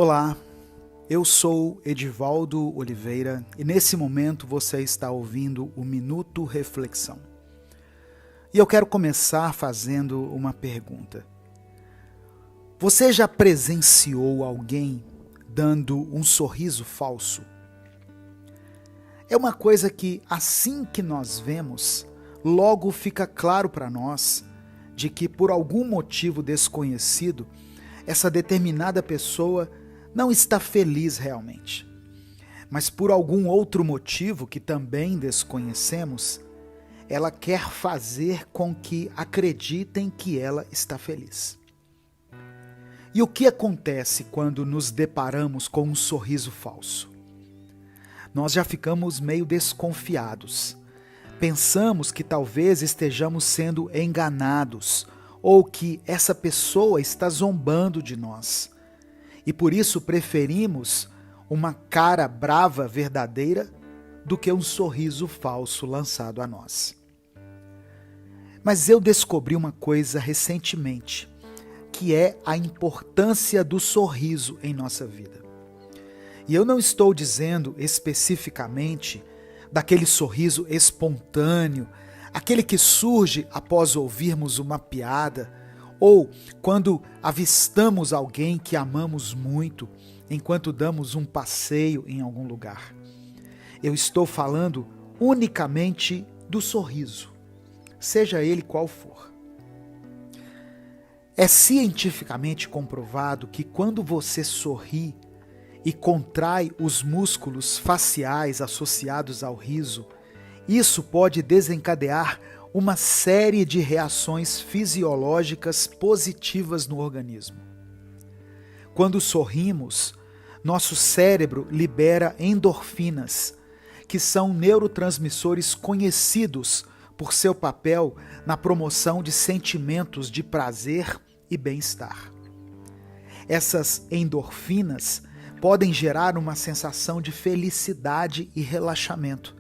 Olá, eu sou Edivaldo Oliveira e nesse momento você está ouvindo o Minuto Reflexão. E eu quero começar fazendo uma pergunta. Você já presenciou alguém dando um sorriso falso? É uma coisa que, assim que nós vemos, logo fica claro para nós de que, por algum motivo desconhecido, essa determinada pessoa não está feliz realmente. Mas por algum outro motivo que também desconhecemos, ela quer fazer com que acreditem que ela está feliz. E o que acontece quando nos deparamos com um sorriso falso? Nós já ficamos meio desconfiados. Pensamos que talvez estejamos sendo enganados ou que essa pessoa está zombando de nós. E por isso preferimos uma cara brava verdadeira do que um sorriso falso lançado a nós. Mas eu descobri uma coisa recentemente, que é a importância do sorriso em nossa vida. E eu não estou dizendo especificamente daquele sorriso espontâneo, aquele que surge após ouvirmos uma piada, ou quando avistamos alguém que amamos muito, enquanto damos um passeio em algum lugar. Eu estou falando unicamente do sorriso, seja ele qual for. É cientificamente comprovado que quando você sorri e contrai os músculos faciais associados ao riso, isso pode desencadear uma série de reações fisiológicas positivas no organismo. Quando sorrimos, nosso cérebro libera endorfinas, que são neurotransmissores conhecidos por seu papel na promoção de sentimentos de prazer e bem-estar. Essas endorfinas podem gerar uma sensação de felicidade e relaxamento,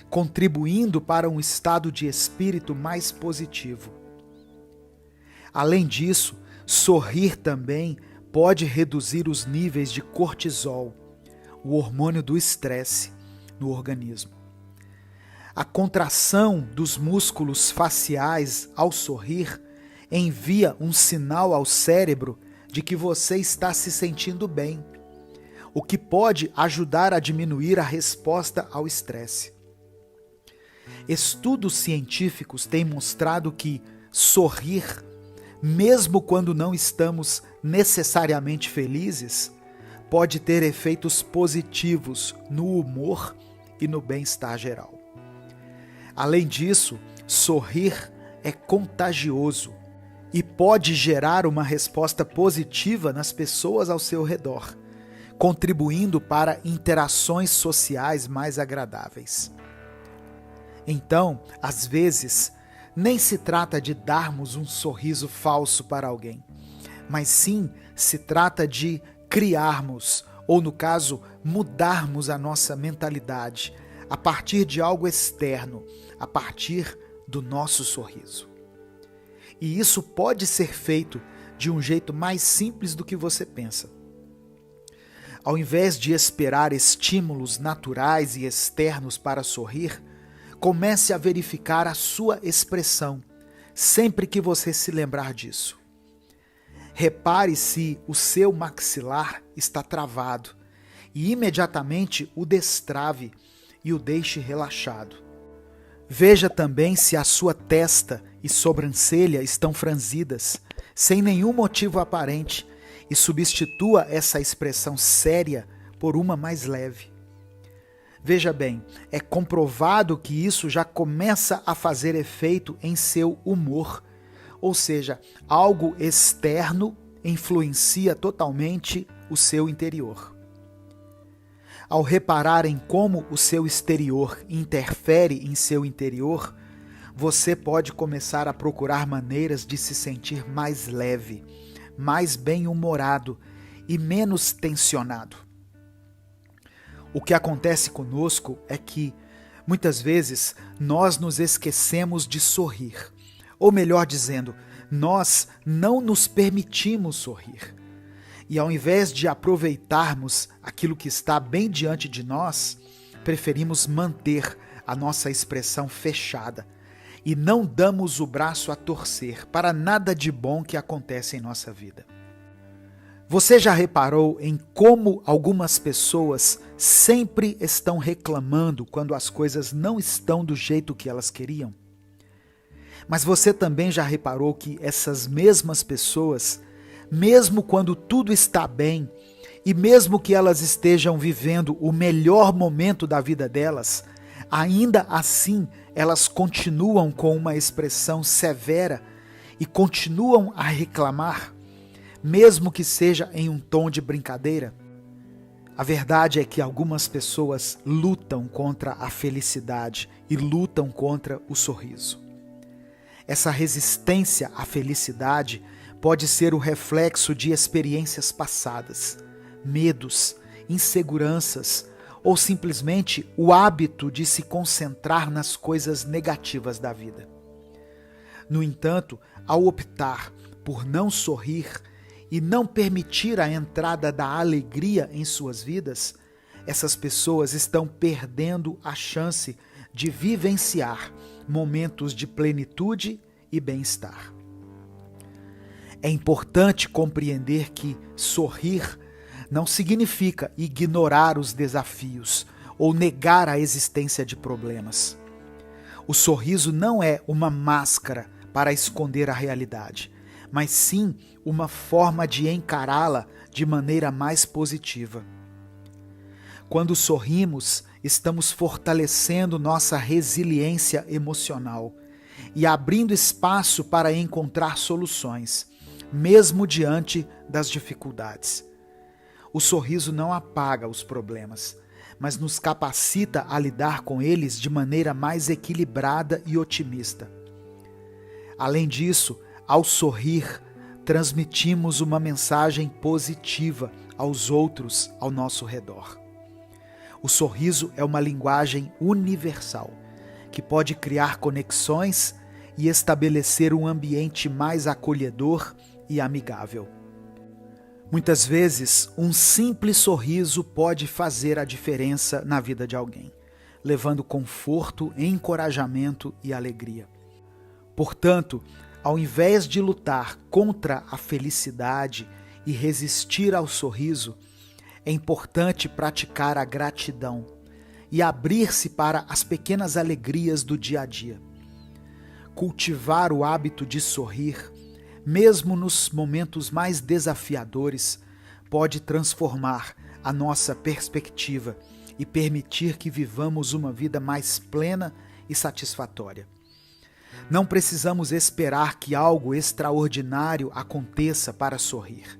contribuindo para um estado de espírito mais positivo. Além disso, sorrir também pode reduzir os níveis de cortisol, o hormônio do estresse, no organismo. A contração dos músculos faciais ao sorrir envia um sinal ao cérebro de que você está se sentindo bem, o que pode ajudar a diminuir a resposta ao estresse. Estudos científicos têm mostrado que sorrir, mesmo quando não estamos necessariamente felizes, pode ter efeitos positivos no humor e no bem-estar geral. Além disso, sorrir é contagioso e pode gerar uma resposta positiva nas pessoas ao seu redor, contribuindo para interações sociais mais agradáveis. Então, às vezes, nem se trata de darmos um sorriso falso para alguém, mas sim se trata de criarmos, ou no caso, mudarmos a nossa mentalidade a partir de algo externo, a partir do nosso sorriso. E isso pode ser feito de um jeito mais simples do que você pensa. Ao invés de esperar estímulos naturais e externos para sorrir, comece a verificar a sua expressão, sempre que você se lembrar disso. Repare se o seu maxilar está travado e imediatamente o destrave e o deixe relaxado. Veja também se a sua testa e sobrancelha estão franzidas, sem nenhum motivo aparente, e substitua essa expressão séria por uma mais leve. Veja bem, é comprovado que isso já começa a fazer efeito em seu humor, ou seja, algo externo influencia totalmente o seu interior. Ao reparar em como o seu exterior interfere em seu interior, você pode começar a procurar maneiras de se sentir mais leve, mais bem-humorado e menos tensionado. O que acontece conosco é que, muitas vezes, nós nos esquecemos de sorrir. Ou melhor dizendo, nós não nos permitimos sorrir. E ao invés de aproveitarmos aquilo que está bem diante de nós, preferimos manter a nossa expressão fechada e não damos o braço a torcer para nada de bom que acontece em nossa vida. Você já reparou em como algumas pessoas sempre estão reclamando quando as coisas não estão do jeito que elas queriam? Mas você também já reparou que essas mesmas pessoas, mesmo quando tudo está bem, e mesmo que elas estejam vivendo o melhor momento da vida delas, ainda assim elas continuam com uma expressão severa e continuam a reclamar, mesmo que seja em um tom de brincadeira? A verdade é que algumas pessoas lutam contra a felicidade e lutam contra o sorriso. Essa resistência à felicidade pode ser o reflexo de experiências passadas, medos, inseguranças ou simplesmente o hábito de se concentrar nas coisas negativas da vida. No entanto, ao optar por não sorrir e não permitir a entrada da alegria em suas vidas, essas pessoas estão perdendo a chance de vivenciar momentos de plenitude e bem-estar. É importante compreender que sorrir não significa ignorar os desafios ou negar a existência de problemas. O sorriso não é uma máscara para esconder a realidade, mas sim uma forma de encará-la de maneira mais positiva. Quando sorrimos, estamos fortalecendo nossa resiliência emocional e abrindo espaço para encontrar soluções, mesmo diante das dificuldades. O sorriso não apaga os problemas, mas nos capacita a lidar com eles de maneira mais equilibrada e otimista. Além disso, ao sorrir, transmitimos uma mensagem positiva aos outros ao nosso redor. O sorriso é uma linguagem universal, que pode criar conexões e estabelecer um ambiente mais acolhedor e amigável. Muitas vezes, um simples sorriso pode fazer a diferença na vida de alguém, levando conforto, encorajamento e alegria. Portanto, ao invés de lutar contra a felicidade e resistir ao sorriso, é importante praticar a gratidão e abrir-se para as pequenas alegrias do dia a dia. Cultivar o hábito de sorrir, mesmo nos momentos mais desafiadores, pode transformar a nossa perspectiva e permitir que vivamos uma vida mais plena e satisfatória. Não precisamos esperar que algo extraordinário aconteça para sorrir.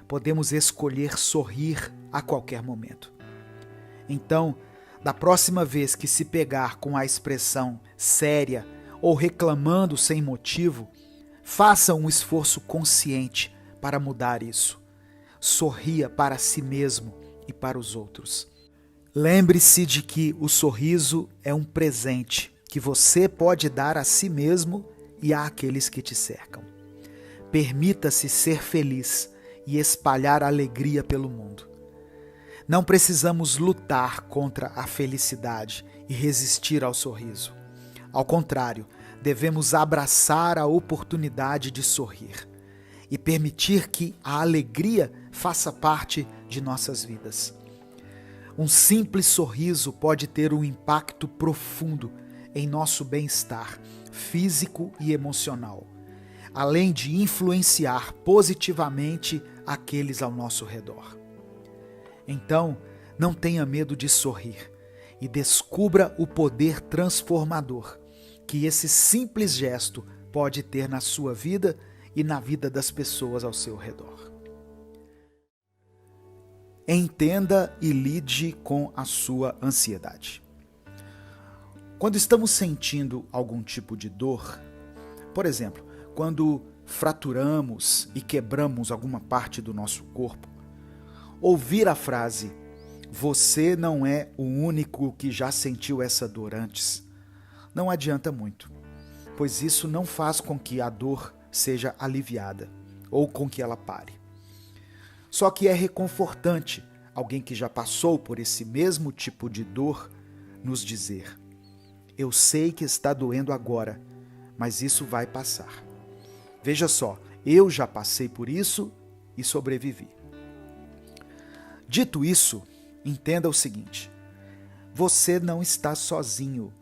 Podemos escolher sorrir a qualquer momento. Então, da próxima vez que se pegar com a expressão séria ou reclamando sem motivo, faça um esforço consciente para mudar isso. Sorria para si mesmo e para os outros. Lembre-se de que o sorriso é um presente que você pode dar a si mesmo e àqueles que te cercam. Permita-se ser feliz e espalhar alegria pelo mundo. Não precisamos lutar contra a felicidade e resistir ao sorriso. Ao contrário, devemos abraçar a oportunidade de sorrir e permitir que a alegria faça parte de nossas vidas. Um simples sorriso pode ter um impacto profundo em nosso bem-estar físico e emocional, além de influenciar positivamente aqueles ao nosso redor. Então, não tenha medo de sorrir e descubra o poder transformador que esse simples gesto pode ter na sua vida e na vida das pessoas ao seu redor. Entenda e lide com a sua ansiedade. Quando estamos sentindo algum tipo de dor, por exemplo, quando fraturamos e quebramos alguma parte do nosso corpo, ouvir a frase "você não é o único que já sentiu essa dor antes" não adianta muito, pois isso não faz com que a dor seja aliviada ou com que ela pare. Só que é reconfortante alguém que já passou por esse mesmo tipo de dor nos dizer: eu sei que está doendo agora, mas isso vai passar. Veja só, eu já passei por isso e sobrevivi. Dito isso, entenda o seguinte: você não está sozinho.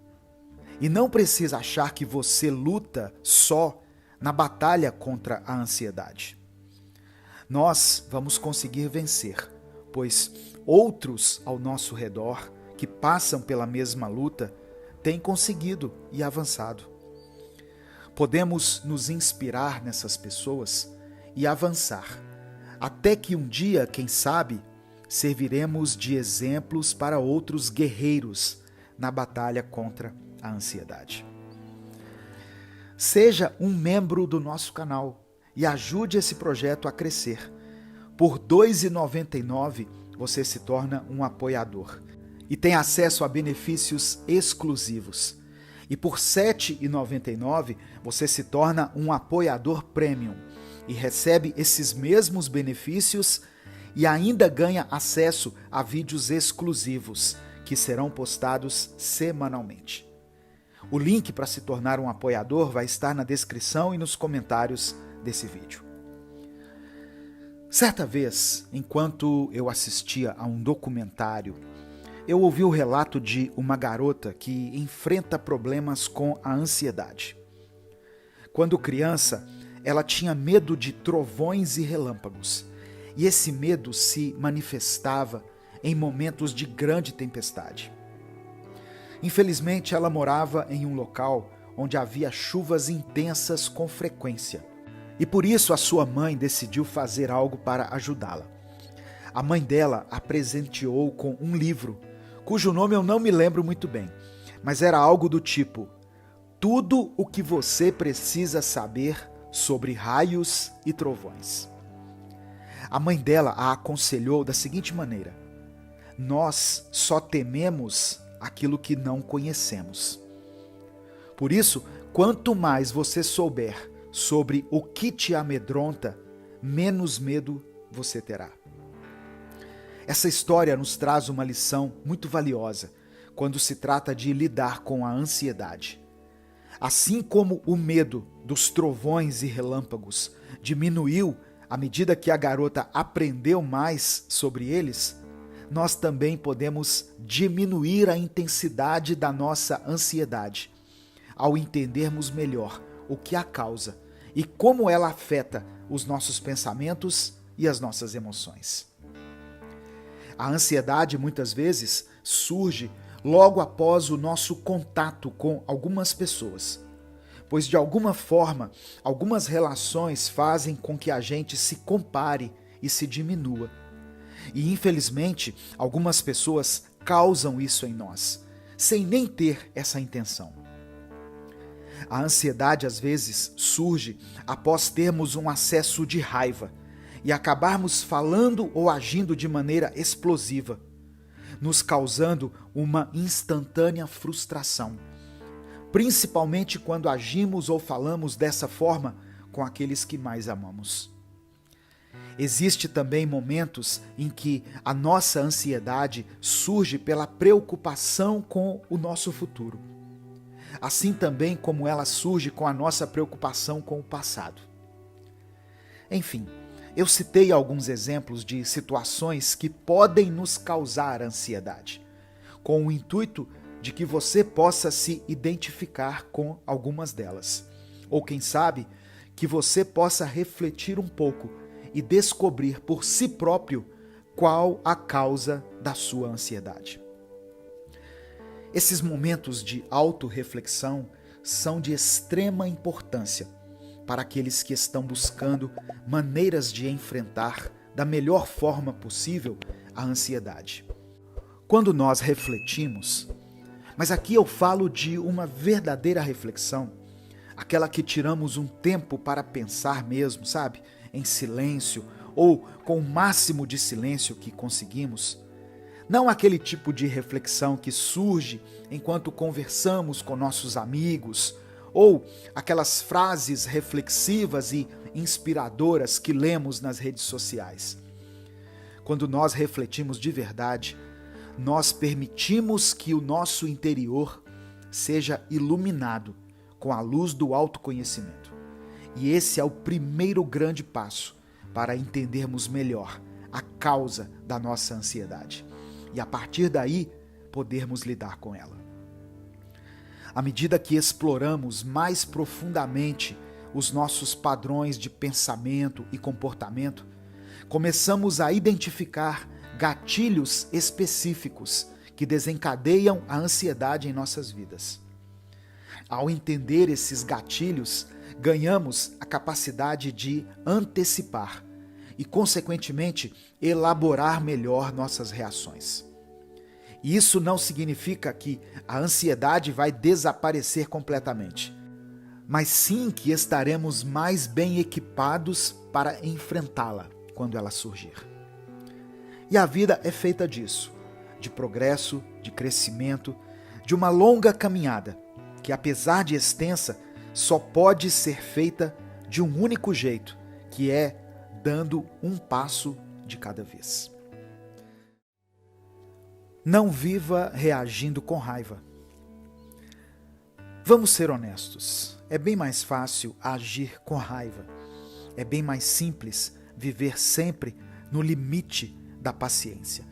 E não precisa achar que você luta só na batalha contra a ansiedade. Nós vamos conseguir vencer, pois outros ao nosso redor que passam pela mesma luta têm conseguido e avançado. Podemos nos inspirar nessas pessoas e avançar, até que um dia, quem sabe, serviremos de exemplos para outros guerreiros na batalha contra a ansiedade. Seja um membro do nosso canal e ajude esse projeto a crescer. Por R$ 2,99 você se torna um apoiador e tem acesso a benefícios exclusivos. E por R$ 7,99 você se torna um apoiador premium e recebe esses mesmos benefícios e ainda ganha acesso a vídeos exclusivos que serão postados semanalmente. O link para se tornar um apoiador vai estar na descrição e nos comentários desse vídeo. Certa vez, enquanto eu assistia a um documentário, eu ouvi o relato de uma garota que enfrenta problemas com a ansiedade. Quando criança, ela tinha medo de trovões e relâmpagos, e esse medo se manifestava em momentos de grande tempestade. Infelizmente, ela morava em um local onde havia chuvas intensas com frequência, e por isso a sua mãe decidiu fazer algo para ajudá-la. A mãe dela a presenteou com um livro, cujo nome eu não me lembro muito bem, mas era algo do tipo: Tudo o que você precisa saber sobre raios e trovões. A mãe dela a aconselhou da seguinte maneira: nós só tememos aquilo que não conhecemos. Por isso, quanto mais você souber sobre o que te amedronta, menos medo você terá. Essa história nos traz uma lição muito valiosa quando se trata de lidar com a ansiedade. Assim como o medo dos trovões e relâmpagos diminuiu à medida que a garota aprendeu mais sobre eles, nós também podemos diminuir a intensidade da nossa ansiedade ao entendermos melhor o que a causa e como ela afeta os nossos pensamentos e as nossas emoções. A ansiedade muitas vezes surge logo após o nosso contato com algumas pessoas, pois de alguma forma, algumas relações fazem com que a gente se compare e se diminua. E infelizmente, algumas pessoas causam isso em nós, sem nem ter essa intenção. A ansiedade às vezes surge após termos um acesso de raiva e acabarmos falando ou agindo de maneira explosiva, nos causando uma instantânea frustração, principalmente quando agimos ou falamos dessa forma com aqueles que mais amamos. Existem também momentos em que a nossa ansiedade surge pela preocupação com o nosso futuro, assim também como ela surge com a nossa preocupação com o passado. Enfim, eu citei alguns exemplos de situações que podem nos causar ansiedade, com o intuito de que você possa se identificar com algumas delas, ou quem sabe, que você possa refletir um pouco e descobrir por si próprio qual a causa da sua ansiedade. Esses momentos de autorreflexão são de extrema importância para aqueles que estão buscando maneiras de enfrentar da melhor forma possível a ansiedade. Quando nós refletimos, mas aqui eu falo de uma verdadeira reflexão, aquela que tiramos um tempo para pensar mesmo, sabe? Em silêncio ou com o máximo de silêncio que conseguimos. Não aquele tipo de reflexão que surge enquanto conversamos com nossos amigos ou aquelas frases reflexivas e inspiradoras que lemos nas redes sociais. Quando nós refletimos de verdade, nós permitimos que o nosso interior seja iluminado com a luz do autoconhecimento. E esse é o primeiro grande passo para entendermos melhor a causa da nossa ansiedade. E a partir daí, podermos lidar com ela. À medida que exploramos mais profundamente os nossos padrões de pensamento e comportamento, começamos a identificar gatilhos específicos que desencadeiam a ansiedade em nossas vidas. Ao entender esses gatilhos, ganhamos a capacidade de antecipar e, consequentemente, elaborar melhor nossas reações. E isso não significa que a ansiedade vai desaparecer completamente, mas sim que estaremos mais bem equipados para enfrentá-la quando ela surgir. E a vida é feita disso, de progresso, de crescimento, de uma longa caminhada, que apesar de extensa, só pode ser feita de um único jeito, que é dando um passo de cada vez. Não viva reagindo com raiva. Vamos ser honestos, é bem mais fácil agir com raiva. É bem mais simples viver sempre no limite da paciência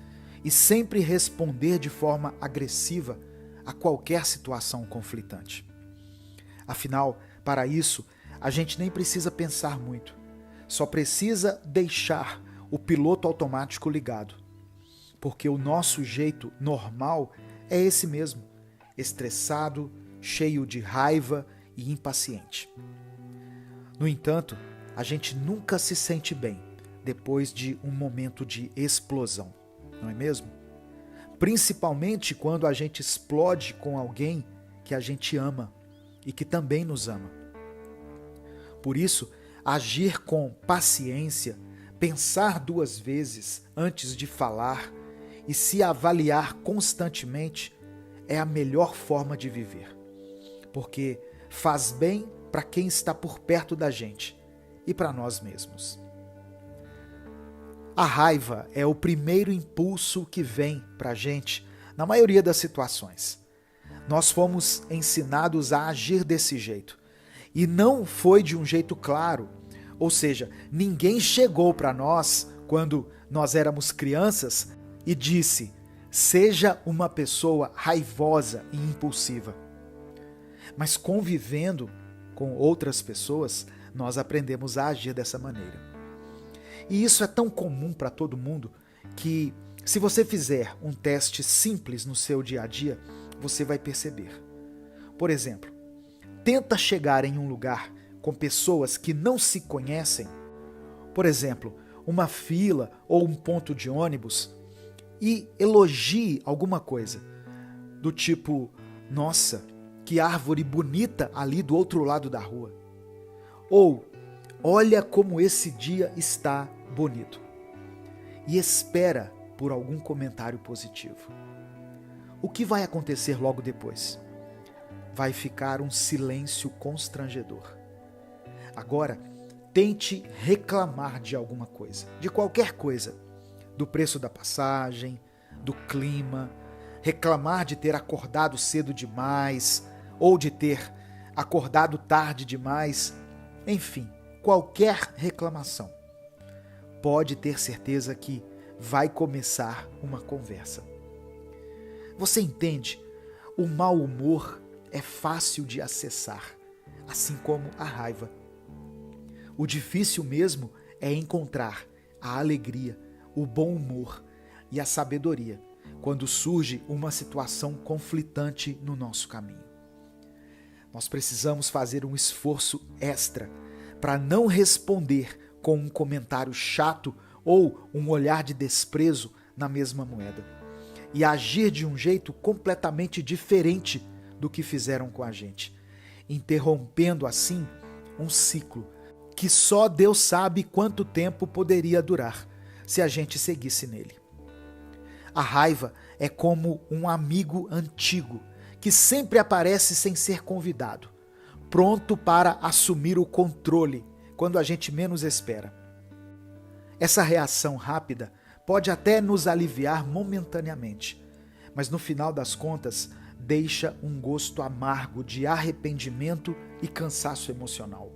e sempre responder de forma agressiva a qualquer situação conflitante. Afinal, para isso, a gente nem precisa pensar muito. Só precisa deixar o piloto automático ligado. Porque o nosso jeito normal é esse mesmo, estressado, cheio de raiva e impaciente. No entanto, a gente nunca se sente bem depois de um momento de explosão, não é mesmo? Principalmente quando a gente explode com alguém que a gente ama e que também nos ama. Por isso, agir com paciência, pensar duas vezes antes de falar e se avaliar constantemente é a melhor forma de viver, porque faz bem para quem está por perto da gente e para nós mesmos. A raiva é o primeiro impulso que vem para a gente na maioria das situações. Nós fomos ensinados a agir desse jeito e não foi de um jeito claro, ou seja, ninguém chegou para nós quando nós éramos crianças e disse: seja uma pessoa raivosa e impulsiva. Mas convivendo com outras pessoas, nós aprendemos a agir dessa maneira. E isso é tão comum para todo mundo que, se você fizer um teste simples no seu dia a dia, você vai perceber. Por exemplo, tenta chegar em um lugar com pessoas que não se conhecem, por exemplo, uma fila ou um ponto de ônibus, e elogie alguma coisa, do tipo: nossa, que árvore bonita ali do outro lado da rua. Ou, olha como esse dia está bonito. E espera por algum comentário positivo. O que vai acontecer logo depois? Vai ficar um silêncio constrangedor. Agora, tente reclamar de alguma coisa, de qualquer coisa. Do preço da passagem, do clima, reclamar de ter acordado cedo demais ou de ter acordado tarde demais, enfim, qualquer reclamação. Pode ter certeza que vai começar uma conversa. Você entende? O mau humor é fácil de acessar, assim como a raiva. O difícil mesmo é encontrar a alegria, o bom humor e a sabedoria quando surge uma situação conflitante no nosso caminho. Nós precisamos fazer um esforço extra para não responder com um comentário chato ou um olhar de desprezo na mesma moeda e agir de um jeito completamente diferente do que fizeram com a gente, interrompendo assim um ciclo que só Deus sabe quanto tempo poderia durar se a gente seguisse nele. A raiva é como um amigo antigo que sempre aparece sem ser convidado, pronto para assumir o controle quando a gente menos espera. Essa reação rápida pode até nos aliviar momentaneamente, mas no final das contas deixa um gosto amargo de arrependimento e cansaço emocional.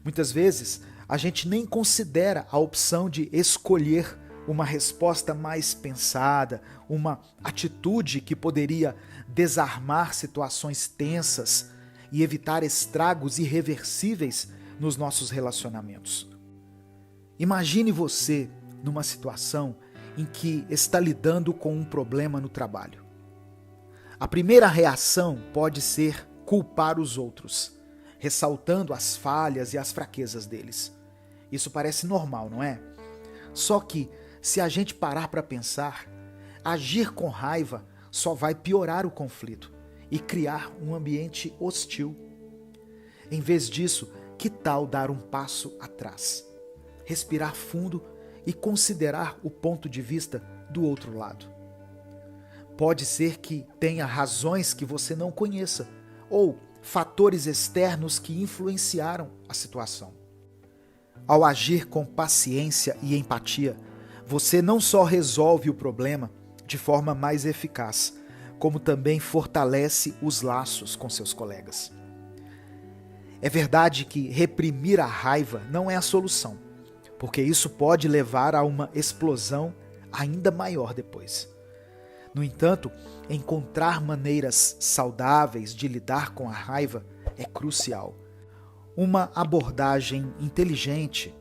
Muitas vezes a gente nem considera a opção de escolher uma resposta mais pensada, uma atitude que poderia desarmar situações tensas e evitar estragos irreversíveis nos nossos relacionamentos. Imagine você numa situação em que está lidando com um problema no trabalho. A primeira reação pode ser culpar os outros, ressaltando as falhas e as fraquezas deles. Isso parece normal, não é? Só que, se a gente parar para pensar, agir com raiva só vai piorar o conflito e criar um ambiente hostil. Em vez disso, que tal dar um passo atrás? Respirar fundo e considerar o ponto de vista do outro lado. Pode ser que tenha razões que você não conheça ou fatores externos que influenciaram a situação. Ao agir com paciência e empatia, você não só resolve o problema de forma mais eficaz, como também fortalece os laços com seus colegas. É verdade que reprimir a raiva não é a solução, porque isso pode levar a uma explosão ainda maior depois. No entanto, encontrar maneiras saudáveis de lidar com a raiva é crucial. Uma abordagem inteligente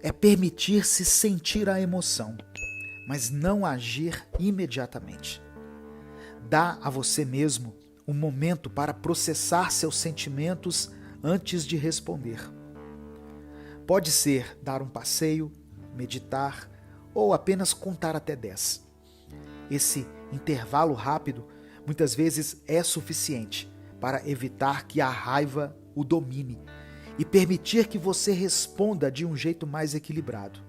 é permitir-se sentir a emoção, mas não agir imediatamente. Dá a você mesmo um momento para processar seus sentimentos antes de responder. Pode ser dar um passeio, meditar ou apenas contar até 10. Esse intervalo rápido muitas vezes é suficiente para evitar que a raiva o domine e permitir que você responda de um jeito mais equilibrado.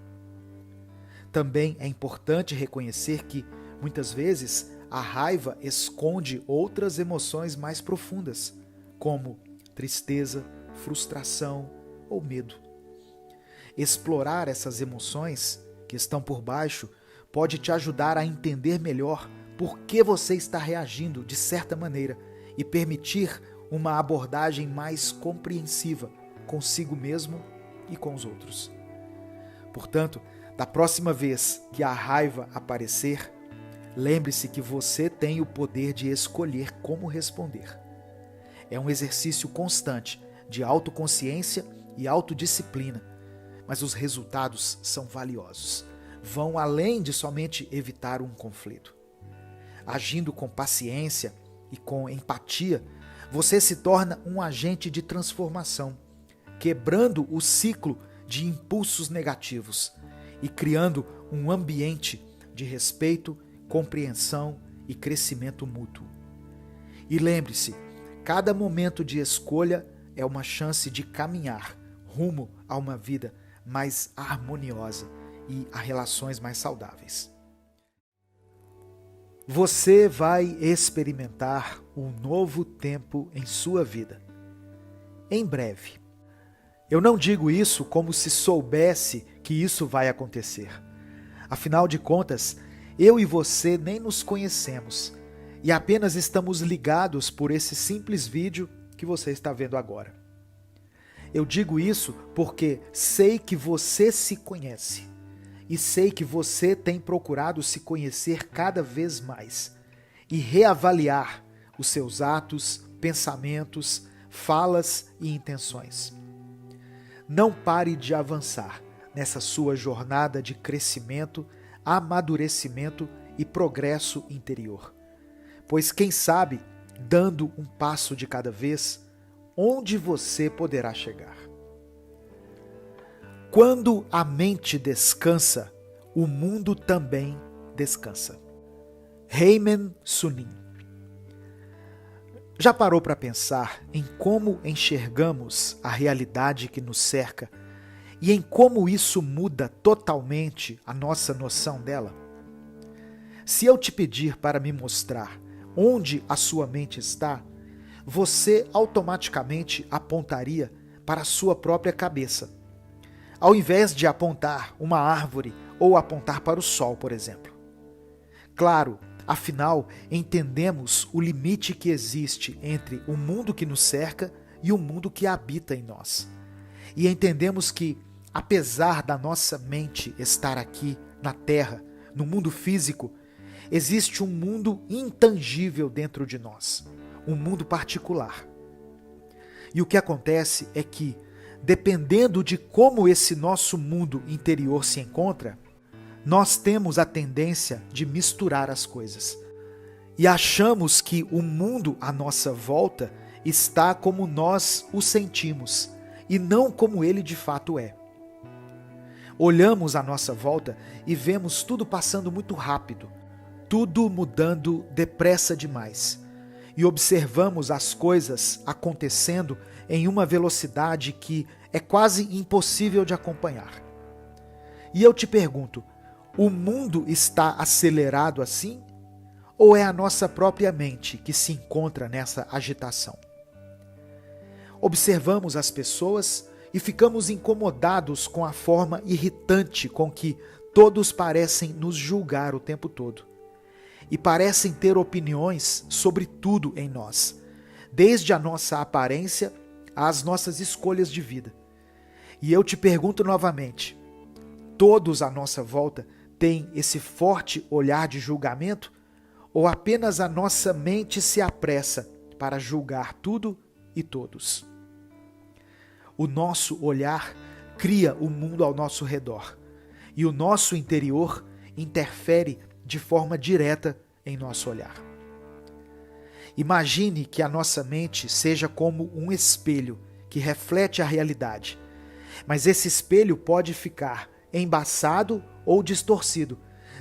Também é importante reconhecer que, muitas vezes, a raiva esconde outras emoções mais profundas, como tristeza, frustração ou medo. Explorar essas emoções que estão por baixo pode te ajudar a entender melhor por que você está reagindo de certa maneira e permitir uma abordagem mais compreensiva consigo mesmo e com os outros. Portanto, da próxima vez que a raiva aparecer, lembre-se que você tem o poder de escolher como responder. É um exercício constante de autoconsciência e autodisciplina, mas os resultados são valiosos. Vão além de somente evitar um conflito. Agindo com paciência e com empatia, você se torna um agente de transformação, quebrando o ciclo de impulsos negativos e criando um ambiente de respeito, compreensão e crescimento mútuo. E lembre-se, cada momento de escolha é uma chance de caminhar rumo a uma vida mais harmoniosa e a relações mais saudáveis. Você vai experimentar um novo tempo em sua vida. Em breve. Eu não digo isso como se soubesse que isso vai acontecer. Afinal de contas, eu e você nem nos conhecemos e apenas estamos ligados por esse simples vídeo que você está vendo agora. Eu digo isso porque sei que você se conhece e sei que você tem procurado se conhecer cada vez mais e reavaliar os seus atos, pensamentos, falas e intenções. Não pare de avançar nessa sua jornada de crescimento, amadurecimento e progresso interior. Pois quem sabe, dando um passo de cada vez, onde você poderá chegar. Quando a mente descansa, o mundo também descansa. Haemin Sunim. Já parou para pensar em como enxergamos a realidade que nos cerca e em como isso muda totalmente a nossa noção dela? Se eu te pedir para me mostrar onde a sua mente está, você automaticamente apontaria para a sua própria cabeça. Ao invés de apontar uma árvore ou apontar para o sol, por exemplo. Claro, afinal, entendemos o limite que existe entre o mundo que nos cerca e o mundo que habita em nós. E entendemos que, apesar da nossa mente estar aqui na Terra, no mundo físico, existe um mundo intangível dentro de nós, um mundo particular. E o que acontece é que, dependendo de como esse nosso mundo interior se encontra, nós temos a tendência de misturar as coisas. E achamos que o mundo à nossa volta está como nós o sentimos, e não como ele de fato é. Olhamos à nossa volta e vemos tudo passando muito rápido, tudo mudando depressa demais. E observamos as coisas acontecendo em uma velocidade que é quase impossível de acompanhar. E eu te pergunto, o mundo está acelerado assim? Ou é a nossa própria mente que se encontra nessa agitação? Observamos as pessoas e ficamos incomodados com a forma irritante com que todos parecem nos julgar o tempo todo. E parecem ter opiniões sobre tudo em nós, desde a nossa aparência às nossas escolhas de vida. E eu te pergunto novamente, todos à nossa volta têm esse forte olhar de julgamento? Ou apenas a nossa mente se apressa para julgar tudo e todos? O nosso olhar cria o mundo ao nosso redor, e o nosso interior interfere de forma direta em nosso olhar. Imagine que a nossa mente seja como um espelho que reflete a realidade, mas esse espelho pode ficar embaçado ou distorcido,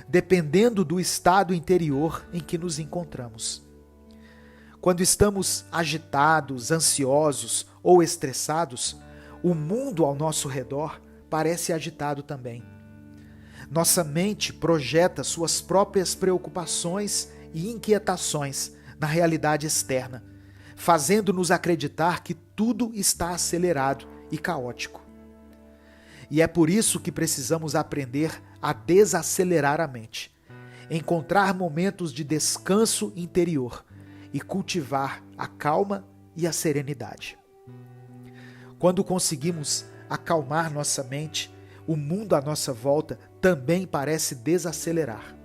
dependendo do estado interior em que nos encontramos. Quando estamos agitados, ansiosos ou estressados, o mundo ao nosso redor parece agitado também. Nossa mente projeta suas próprias preocupações e inquietações na realidade externa, fazendo-nos acreditar que tudo está acelerado e caótico. E é por isso que precisamos aprender a desacelerar a mente, encontrar momentos de descanso interior e cultivar a calma e a serenidade. Quando conseguimos acalmar nossa mente, o mundo à nossa volta também parece desacelerar.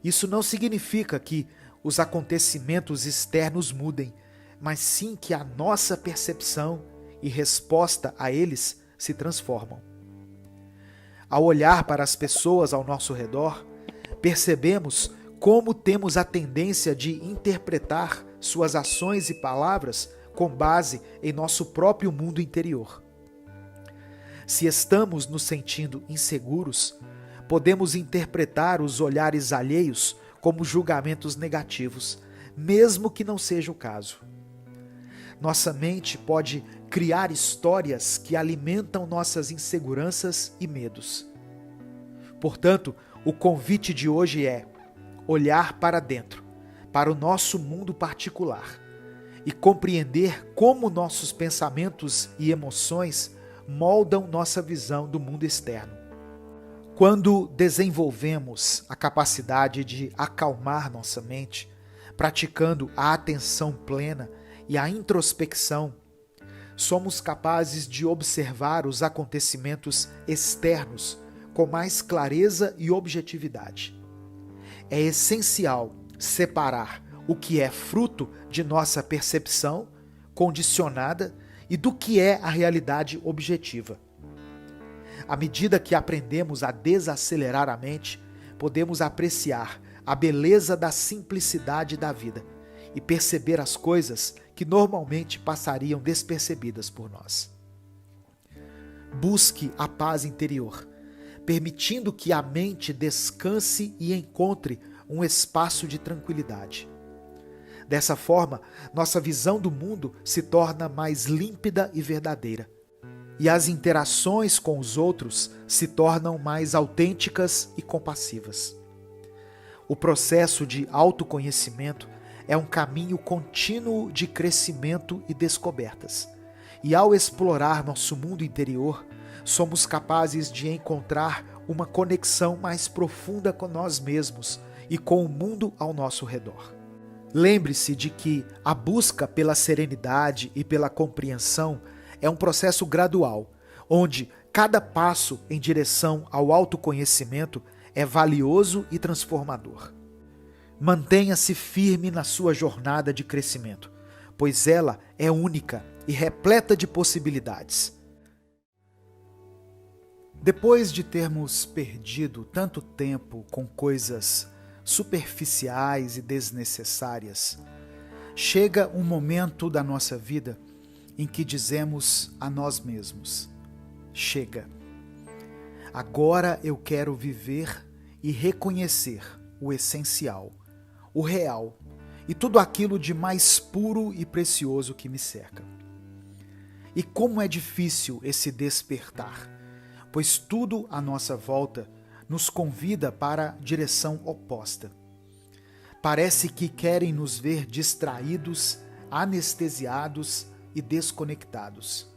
Isso não significa que os acontecimentos externos mudem, mas sim que a nossa percepção e resposta a eles se transformam. Ao olhar para as pessoas ao nosso redor, percebemos como temos a tendência de interpretar suas ações e palavras com base em nosso próprio mundo interior. Se estamos nos sentindo inseguros, podemos interpretar os olhares alheios como julgamentos negativos, mesmo que não seja o caso. Nossa mente pode criar histórias que alimentam nossas inseguranças e medos. Portanto, o convite de hoje é olhar para dentro, para o nosso mundo particular, e compreender como nossos pensamentos e emoções moldam nossa visão do mundo externo. Quando desenvolvemos a capacidade de acalmar nossa mente, praticando a atenção plena e a introspecção, somos capazes de observar os acontecimentos externos com mais clareza e objetividade. É essencial separar o que é fruto de nossa percepção condicionada e do que é a realidade objetiva. À medida que aprendemos a desacelerar a mente, podemos apreciar a beleza da simplicidade da vida e perceber as coisas que normalmente passariam despercebidas por nós. Busque a paz interior, permitindo que a mente descanse e encontre um espaço de tranquilidade. Dessa forma, nossa visão do mundo se torna mais límpida e verdadeira, e as interações com os outros se tornam mais autênticas e compassivas. O processo de autoconhecimento é um caminho contínuo de crescimento e descobertas, e ao explorar nosso mundo interior, somos capazes de encontrar uma conexão mais profunda com nós mesmos e com o mundo ao nosso redor. Lembre-se de que a busca pela serenidade e pela compreensão é um processo gradual, onde cada passo em direção ao autoconhecimento é valioso e transformador. Mantenha-se firme na sua jornada de crescimento, pois ela é única e repleta de possibilidades. Depois de termos perdido tanto tempo com coisas superficiais e desnecessárias, chega um momento da nossa vida em que dizemos a nós mesmos: chega. Agora eu quero viver e reconhecer o essencial, o real e tudo aquilo de mais puro e precioso que me cerca. E como é difícil esse despertar, pois tudo à nossa volta nos convida para a direção oposta. Parece que querem nos ver distraídos, anestesiados e desconectados.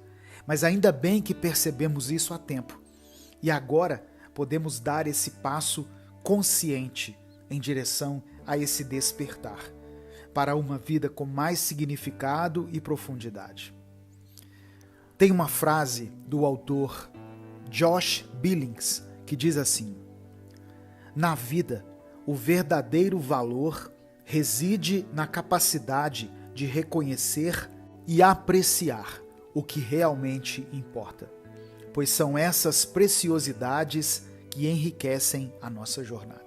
Mas ainda bem que percebemos isso a tempo. E agora podemos dar esse passo consciente em direção a esse despertar, para uma vida com mais significado e profundidade. Tem uma frase do autor Josh Billings que diz assim: na vida, o verdadeiro valor reside na capacidade de reconhecer e apreciar o que realmente importa, pois são essas preciosidades que enriquecem a nossa jornada.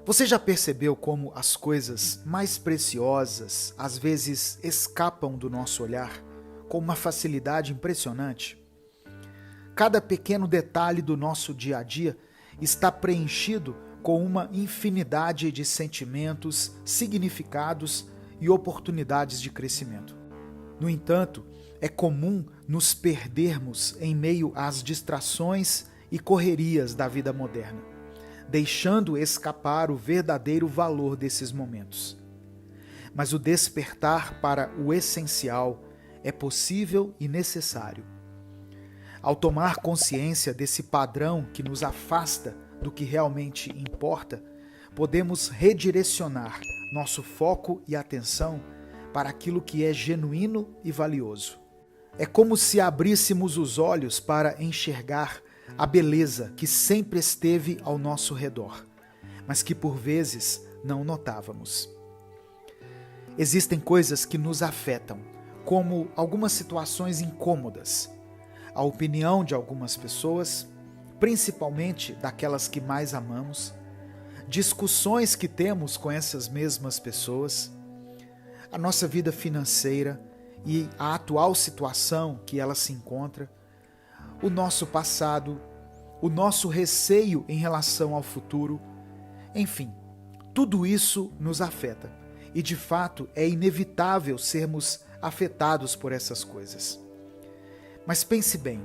Você já percebeu como as coisas mais preciosas às vezes escapam do nosso olhar com uma facilidade impressionante? Cada pequeno detalhe do nosso dia a dia está preenchido com uma infinidade de sentimentos, significados e oportunidades de crescimento. No entanto, é comum nos perdermos em meio às distrações e correrias da vida moderna, deixando escapar o verdadeiro valor desses momentos. Mas o despertar para o essencial é possível e necessário. Ao tomar consciência desse padrão que nos afasta do que realmente importa, podemos redirecionar nosso foco e atenção para aquilo que é genuíno e valioso. É como se abríssemos os olhos para enxergar a beleza que sempre esteve ao nosso redor, mas que por vezes não notávamos. Existem coisas que nos afetam, como algumas situações incômodas, a opinião de algumas pessoas, principalmente daquelas que mais amamos, discussões que temos com essas mesmas pessoas, a nossa vida financeira e a atual situação que ela se encontra, o nosso passado, o nosso receio em relação ao futuro, enfim, tudo isso nos afeta e de fato é inevitável sermos afetados por essas coisas. Mas pense bem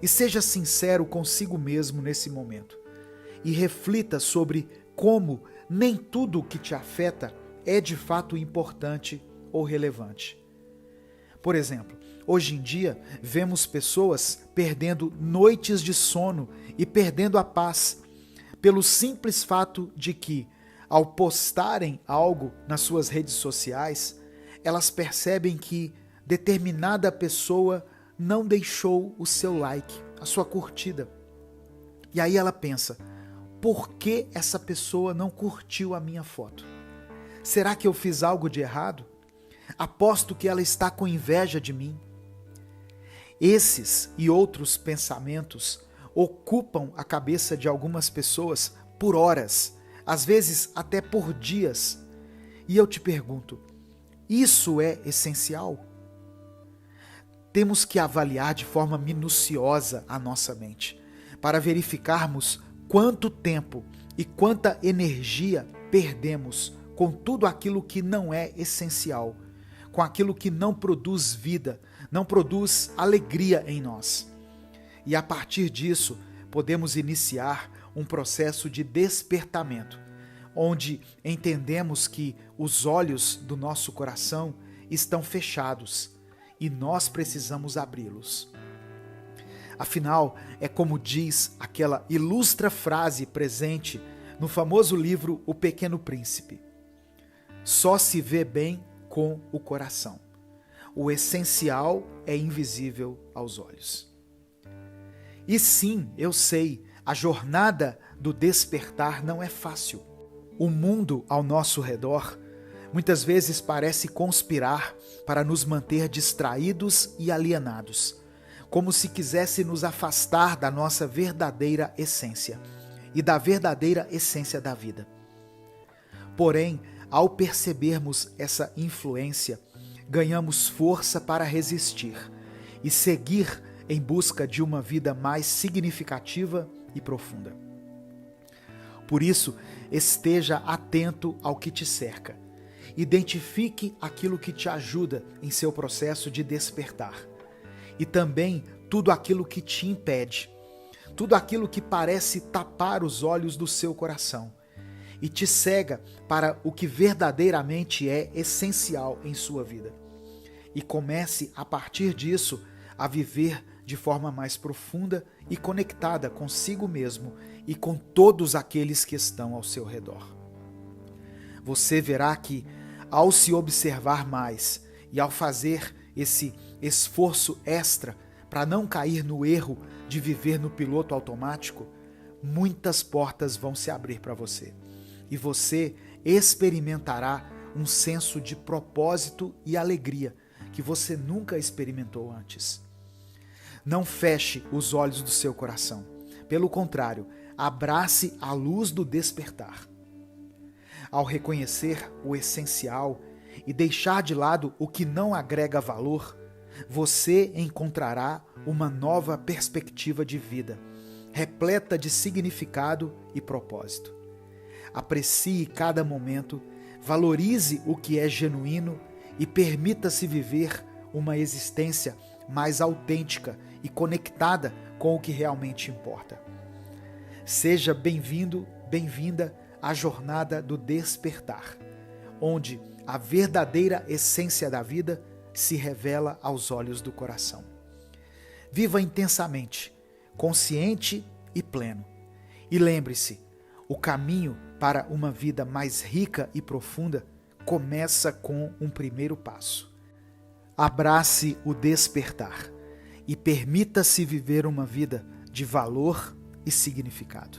e seja sincero consigo mesmo nesse momento e reflita sobre como nem tudo que te afeta é de fato importante ou relevante. Por exemplo, hoje em dia vemos pessoas perdendo noites de sono e perdendo a paz pelo simples fato de que, ao postarem algo nas suas redes sociais, elas percebem que determinada pessoa não deixou o seu like, a sua curtida. E aí ela pensa: por que essa pessoa não curtiu a minha foto? Será que eu fiz algo de errado? Aposto que ela está com inveja de mim. Esses e outros pensamentos ocupam a cabeça de algumas pessoas por horas, às vezes até por dias. E eu te pergunto, isso é essencial? Temos que avaliar de forma minuciosa a nossa mente, para verificarmos quanto tempo e quanta energia perdemos com tudo aquilo que não é essencial, com aquilo que não produz vida, não produz alegria em nós. E a partir disso, podemos iniciar um processo de despertamento, onde entendemos que os olhos do nosso coração estão fechados e nós precisamos abri-los. Afinal, é como diz aquela ilustra frase presente no famoso livro O Pequeno Príncipe: só se vê bem com o coração. O essencial é invisível aos olhos. E sim, eu sei, a jornada do despertar não é fácil. O mundo ao nosso redor muitas vezes parece conspirar para nos manter distraídos e alienados, como se quisesse nos afastar da nossa verdadeira essência e da verdadeira essência da vida. Porém, ao percebermos essa influência, ganhamos força para resistir e seguir em busca de uma vida mais significativa e profunda. Por isso, esteja atento ao que te cerca. Identifique aquilo que te ajuda em seu processo de despertar. E também tudo aquilo que te impede. Tudo aquilo que parece tapar os olhos do seu coração e te cega para o que verdadeiramente é essencial em sua vida. E comece, a partir disso, a viver de forma mais profunda e conectada consigo mesmo e com todos aqueles que estão ao seu redor. Você verá que, ao se observar mais e ao fazer esse esforço extra para não cair no erro de viver no piloto automático, muitas portas vão se abrir para você. E você experimentará um senso de propósito e alegria que você nunca experimentou antes. Não feche os olhos do seu coração. Pelo contrário, abrace a luz do despertar. Ao reconhecer o essencial e deixar de lado o que não agrega valor, você encontrará uma nova perspectiva de vida, repleta de significado e propósito. Aprecie cada momento, valorize o que é genuíno e permita-se viver uma existência mais autêntica e conectada com o que realmente importa. Seja bem-vindo, bem-vinda à jornada do despertar, onde a verdadeira essência da vida se revela aos olhos do coração. Viva intensamente, consciente e pleno. E lembre-se, o caminho para uma vida mais rica e profunda começa com um primeiro passo. Abrace o despertar e permita-se viver uma vida de valor e significado.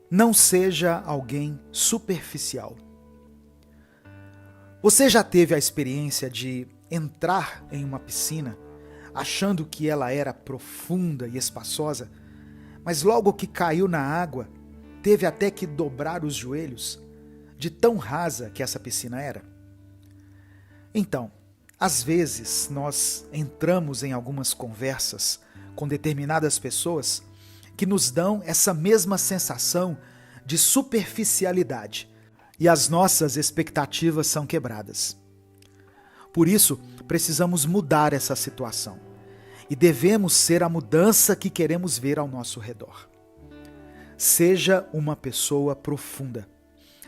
Não seja alguém superficial. Você já teve a experiência de entrar em uma piscina achando que ela era profunda e espaçosa, mas logo que caiu na água, teve até que dobrar os joelhos, de tão rasa que essa piscina era? Então, às vezes nós entramos em algumas conversas com determinadas pessoas que nos dão essa mesma sensação de superficialidade e as nossas expectativas são quebradas. Por isso, precisamos mudar essa situação e devemos ser a mudança que queremos ver ao nosso redor. Seja uma pessoa profunda.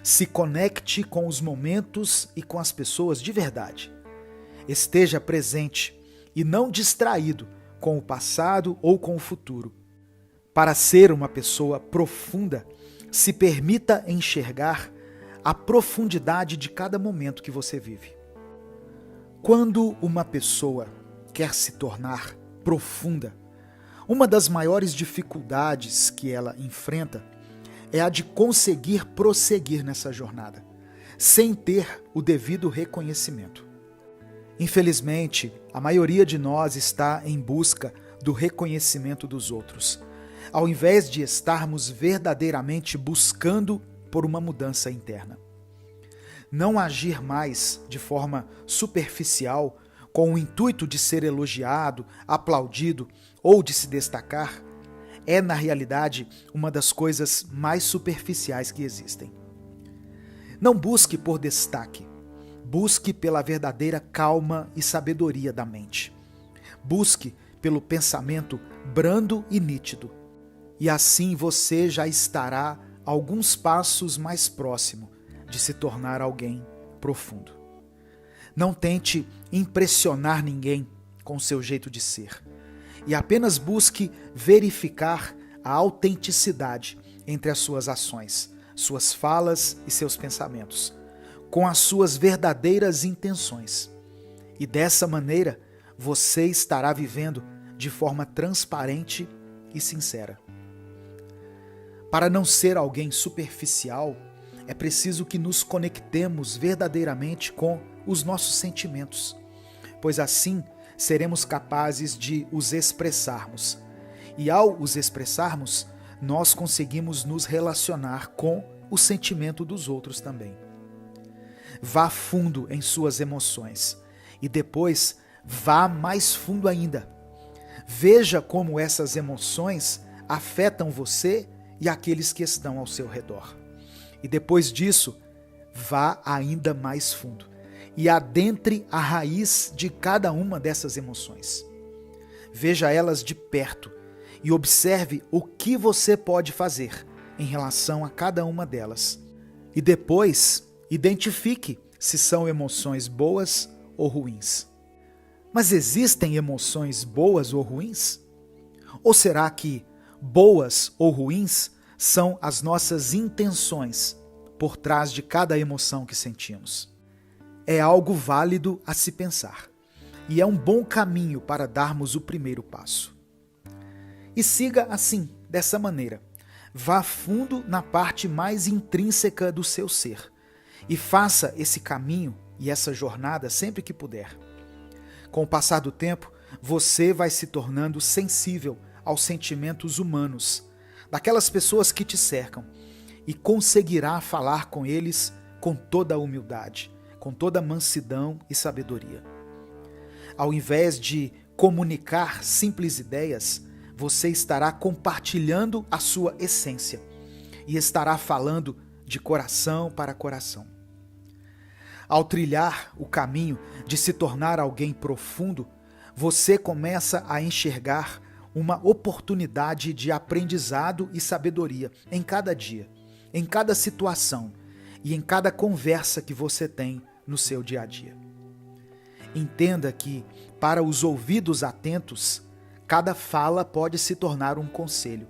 Se conecte com os momentos e com as pessoas de verdade. Esteja presente e não distraído com o passado ou com o futuro. Para ser uma pessoa profunda, se permita enxergar a profundidade de cada momento que você vive. Quando uma pessoa quer se tornar profunda, uma das maiores dificuldades que ela enfrenta é a de conseguir prosseguir nessa jornada, sem ter o devido reconhecimento. Infelizmente, a maioria de nós está em busca do reconhecimento dos outros, ao invés de estarmos verdadeiramente buscando por uma mudança interna. Não agir mais de forma superficial, com o intuito de ser elogiado, aplaudido ou de se destacar, é, na realidade, uma das coisas mais superficiais que existem. Não busque por destaque, busque pela verdadeira calma e sabedoria da mente. Busque pelo pensamento brando e nítido, e assim você já estará alguns passos mais próximo de se tornar alguém profundo. Não tente impressionar ninguém com seu jeito de ser. e apenas busque verificar a autenticidade entre as suas ações, suas falas e seus pensamentos, com as suas verdadeiras intenções. E dessa maneira, você estará vivendo de forma transparente e sincera. Para não ser alguém superficial, é preciso que nos conectemos verdadeiramente com os nossos sentimentos, pois assim seremos capazes de os expressarmos. E ao os expressarmos, nós conseguimos nos relacionar com o sentimento dos outros também. Vá fundo em suas emoções e depois vá mais fundo ainda. Veja como essas emoções afetam você e aqueles que estão ao seu redor. E depois disso, vá ainda mais fundo e adentre a raiz de cada uma dessas emoções. Veja elas de perto e observe o que você pode fazer em relação a cada uma delas. E depois, identifique se são emoções boas ou ruins. Mas existem emoções boas ou ruins? Ou será que boas ou ruins são as nossas intenções por trás de cada emoção que sentimos? É algo válido a se pensar, e é um bom caminho para darmos o primeiro passo. E siga assim, dessa maneira. Vá fundo na parte mais intrínseca do seu ser e faça esse caminho e essa jornada sempre que puder. Com o passar do tempo, você vai se tornando sensível aos sentimentos humanos, daquelas pessoas que te cercam, e conseguirá falar com eles com toda a humildade, com toda a mansidão e sabedoria. Ao invés de comunicar simples ideias, você estará compartilhando a sua essência e estará falando de coração para coração. Ao trilhar o caminho de se tornar alguém profundo, você começa a enxergar uma oportunidade de aprendizado e sabedoria em cada dia, em cada situação e em cada conversa que você tem no seu dia a dia. Entenda que, para os ouvidos atentos, cada fala pode se tornar um conselho,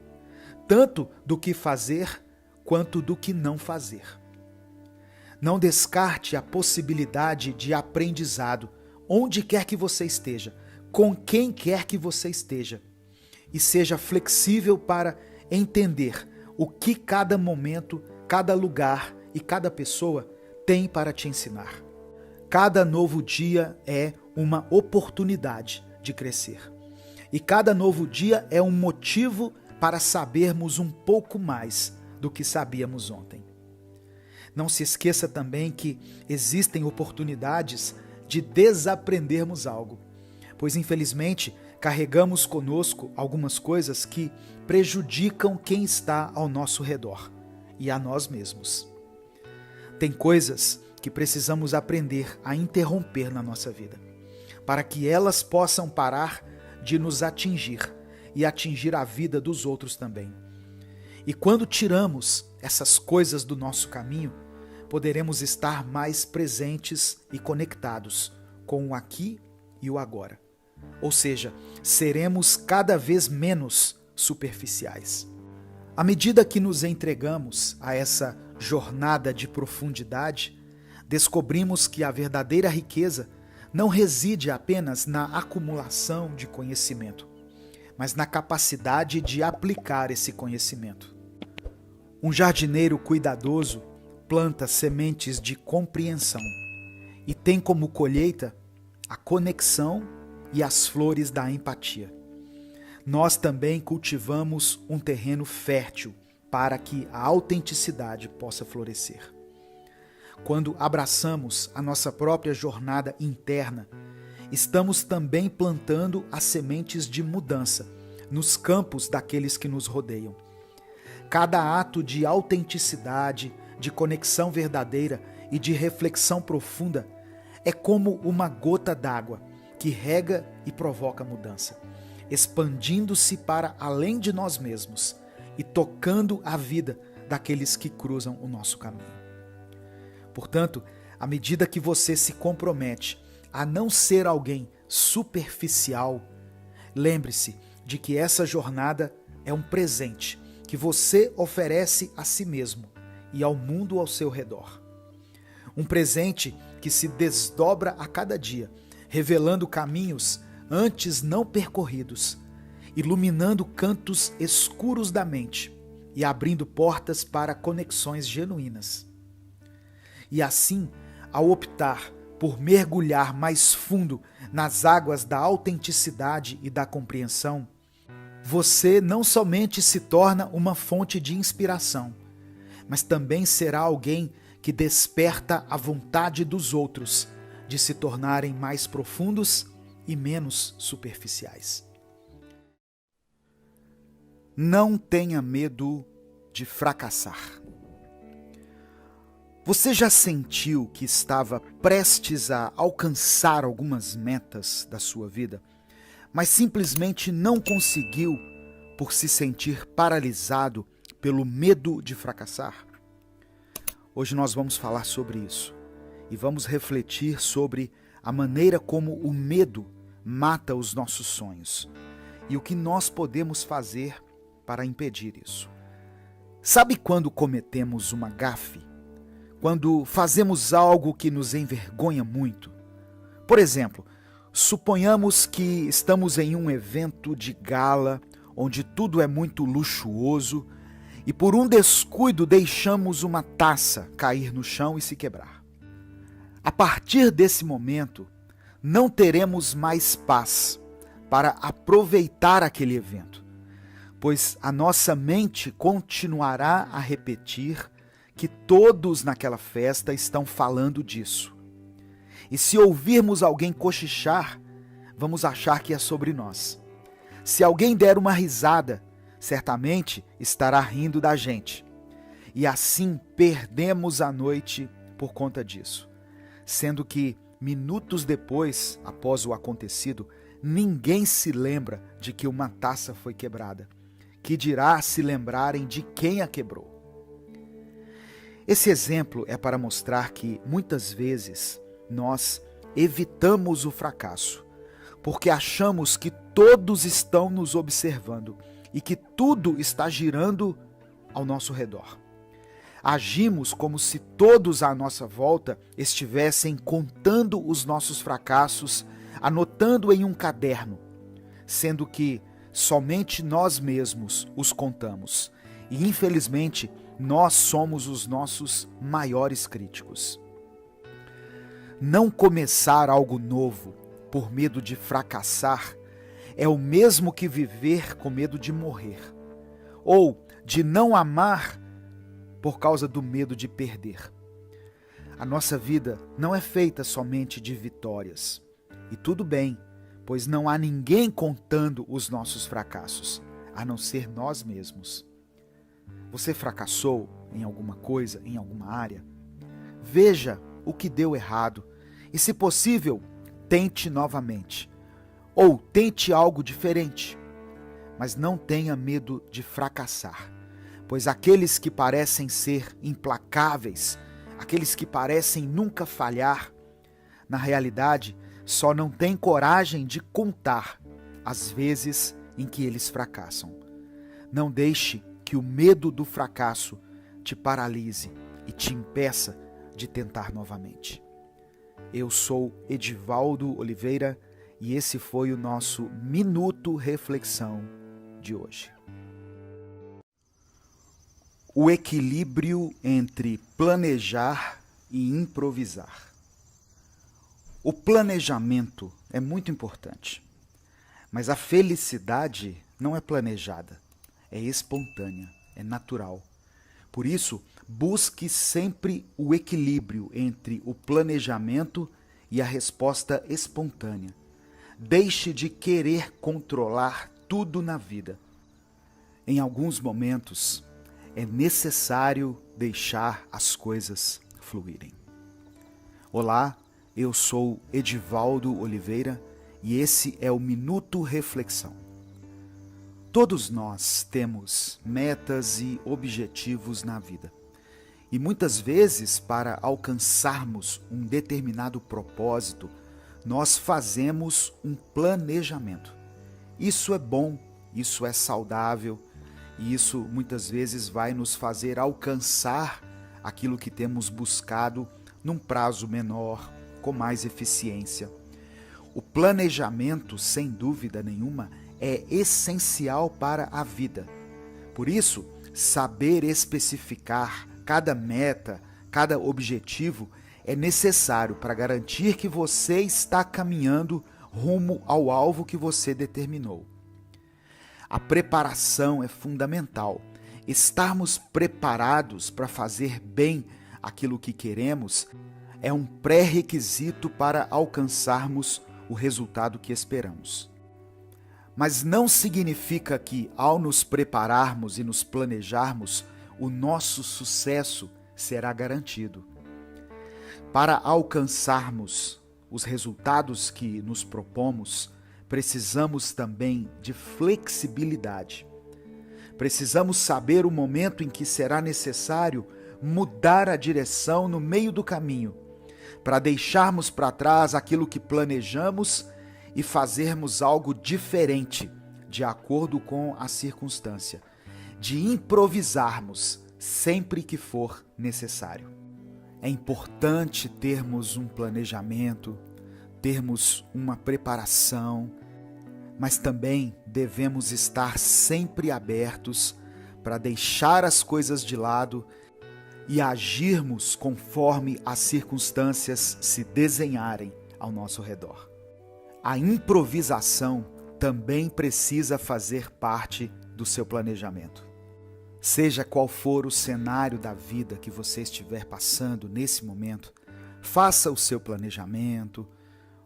tanto do que fazer quanto do que não fazer. Não descarte a possibilidade de aprendizado onde quer que você esteja, com quem quer que você esteja, e seja flexível para entender o que cada momento, cada lugar e cada pessoa tem para te ensinar. Cada novo dia é uma oportunidade de crescer. E cada novo dia é um motivo para sabermos um pouco mais do que sabíamos ontem. Não se esqueça também que existem oportunidades de desaprendermos algo, pois infelizmente carregamos conosco algumas coisas que prejudicam quem está ao nosso redor e a nós mesmos. Tem coisas que precisamos aprender a interromper na nossa vida, para que elas possam parar de nos atingir e atingir a vida dos outros também. E quando tiramos essas coisas do nosso caminho, poderemos estar mais presentes e conectados com o aqui e o agora. Ou seja, seremos cada vez menos superficiais. À medida que nos entregamos a essa jornada de profundidade, descobrimos que a verdadeira riqueza não reside apenas na acumulação de conhecimento, mas na capacidade de aplicar esse conhecimento. Um jardineiro cuidadoso planta sementes de compreensão e tem como colheita a conexão e as flores da empatia. Nós também cultivamos um terreno fértil para que a autenticidade possa florescer. Quando abraçamos a nossa própria jornada interna, estamos também plantando as sementes de mudança nos campos daqueles que nos rodeiam. Cada ato de autenticidade, de conexão verdadeira e de reflexão profunda é como uma gota d'água que rega e provoca mudança, expandindo-se para além de nós mesmos e tocando a vida daqueles que cruzam o nosso caminho. Portanto, à medida que você se compromete a não ser alguém superficial, Lembre-se de que essa jornada é um presente que você oferece a si mesmo e ao mundo ao seu redor. Um presente que se desdobra a cada dia, revelando caminhos antes não percorridos, iluminando cantos escuros da mente e abrindo portas para conexões genuínas. E assim, ao optar por mergulhar mais fundo nas águas da autenticidade e da compreensão, você não somente se torna uma fonte de inspiração, mas também será alguém que desperta a vontade dos outros de se tornarem mais profundos e menos superficiais. Não tenha medo de fracassar. Você já sentiu que estava prestes a alcançar algumas metas da sua vida, mas simplesmente não conseguiu por se sentir paralisado pelo medo de fracassar? Hoje nós vamos falar sobre isso e vamos refletir sobre a maneira como o medo mata os nossos sonhos e o que nós podemos fazer para impedir isso. Sabe quando cometemos uma gafe? Quando fazemos algo que nos envergonha muito? Por exemplo, suponhamos que estamos em um evento de gala, onde tudo é muito luxuoso, e por um descuido deixamos uma taça cair no chão e se quebrar. A partir desse momento, não teremos mais paz para aproveitar aquele evento, pois a nossa mente continuará a repetir que todos naquela festa estão falando disso. E se ouvirmos alguém cochichar, vamos achar que é sobre nós. Se alguém der uma risada, certamente estará rindo da gente. E assim perdemos a noite por conta disso. Sendo que, minutos depois, após o acontecido, ninguém se lembra de que uma taça foi quebrada. Que dirá se lembrarem de quem a quebrou. Esse exemplo é para mostrar que, muitas vezes, nós evitamos o fracasso, porque achamos que todos estão nos observando e que tudo está girando ao nosso redor. Agimos como se todos à nossa volta estivessem contando os nossos fracassos, anotando em um caderno, sendo que somente nós mesmos os contamos. E, infelizmente, nós somos os nossos maiores críticos. Não começar algo novo por medo de fracassar é o mesmo que viver com medo de morrer, ou de não amar por causa do medo de perder. A nossa vida não é feita somente de vitórias. E tudo bem, pois não há ninguém contando os nossos fracassos, a não ser nós mesmos. Você fracassou em alguma coisa, em alguma área? Veja o que deu errado e, se possível, tente novamente. Ou tente algo diferente. Mas não tenha medo de fracassar, pois aqueles que parecem ser implacáveis, aqueles que parecem nunca falhar, na realidade, só não têm coragem de contar as vezes em que eles fracassam. Não deixe que o medo do fracasso te paralise e te impeça de tentar novamente. Eu sou Edivaldo Oliveira e esse foi o nosso Minuto Reflexão de hoje. O equilíbrio entre planejar e improvisar. O planejamento é muito importante, mas a felicidade não é planejada, é espontânea, é natural. Por isso, busque sempre o equilíbrio entre o planejamento e a resposta espontânea. Deixe de querer controlar tudo na vida. Em alguns momentos, é necessário deixar as coisas fluírem. Olá, eu sou Edivaldo Oliveira e esse é o Minuto Reflexão. Todos nós temos metas e objetivos na vida. E muitas vezes, para alcançarmos um determinado propósito, nós fazemos um planejamento. Isso é bom, isso é saudável e isso muitas vezes vai nos fazer alcançar aquilo que temos buscado num prazo menor, com mais eficiência. O planejamento, sem dúvida nenhuma, é essencial para a vida. Por isso, saber especificar cada meta, cada objetivo é necessário para garantir que você está caminhando rumo ao alvo que você determinou. A preparação é fundamental. Estarmos preparados para fazer bem aquilo que queremos é um pré-requisito para alcançarmos o resultado que esperamos. Mas não significa que, ao nos prepararmos e nos planejarmos, o nosso sucesso será garantido. Para alcançarmos os resultados que nos propomos, precisamos também de flexibilidade. Precisamos saber o momento em que será necessário mudar a direção no meio do caminho, para deixarmos para trás aquilo que planejamos e fazermos algo diferente, de acordo com a circunstância, de improvisarmos sempre que for necessário. É importante termos um planejamento, termos uma preparação, mas também devemos estar sempre abertos para deixar as coisas de lado e agirmos conforme as circunstâncias se desenharem ao nosso redor. A improvisação também precisa fazer parte do seu planejamento. Seja qual for o cenário da vida que você estiver passando nesse momento, faça o seu planejamento,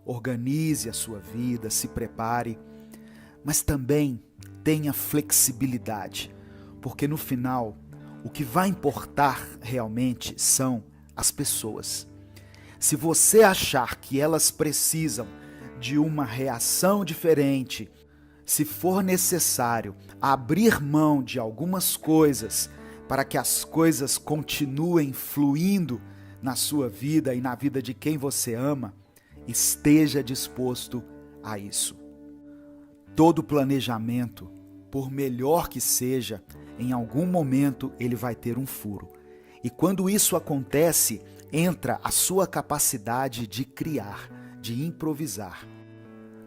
organize a sua vida, se prepare, mas também tenha flexibilidade, porque no final o que vai importar realmente são as pessoas. Se você achar que elas precisam de uma reação diferente, se for necessário abrir mão de algumas coisas para que as coisas continuem fluindo na sua vida e na vida de quem você ama, esteja disposto a isso. Todo planejamento, por melhor que seja, em algum momento ele vai ter um furo. E quando isso acontece, entra a sua capacidade de criar, de improvisar.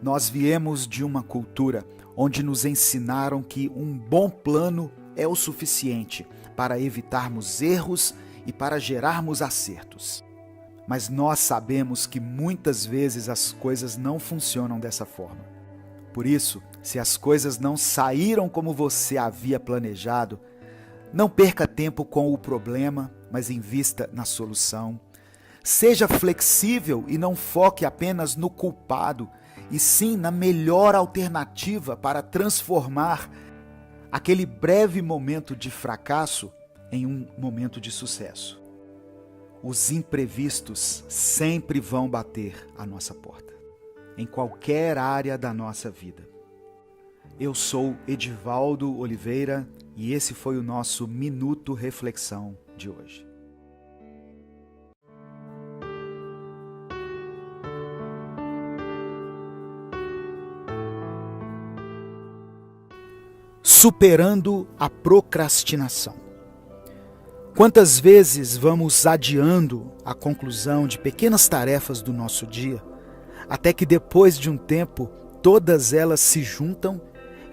Nós viemos de uma cultura onde nos ensinaram que um bom plano é o suficiente para evitarmos erros e para gerarmos acertos. Mas nós sabemos que muitas vezes as coisas não funcionam dessa forma. Por isso, se as coisas não saíram como você havia planejado, não perca tempo com o problema, mas invista na solução. Seja flexível e não foque apenas no culpado, e sim na melhor alternativa para transformar aquele breve momento de fracasso em um momento de sucesso. Os imprevistos sempre vão bater à nossa porta, em qualquer área da nossa vida. Eu sou Edivaldo Oliveira e esse foi o nosso Minuto Reflexão de hoje. Superando a procrastinação. Quantas vezes vamos adiando a conclusão de pequenas tarefas do nosso dia, até que depois de um tempo todas elas se juntam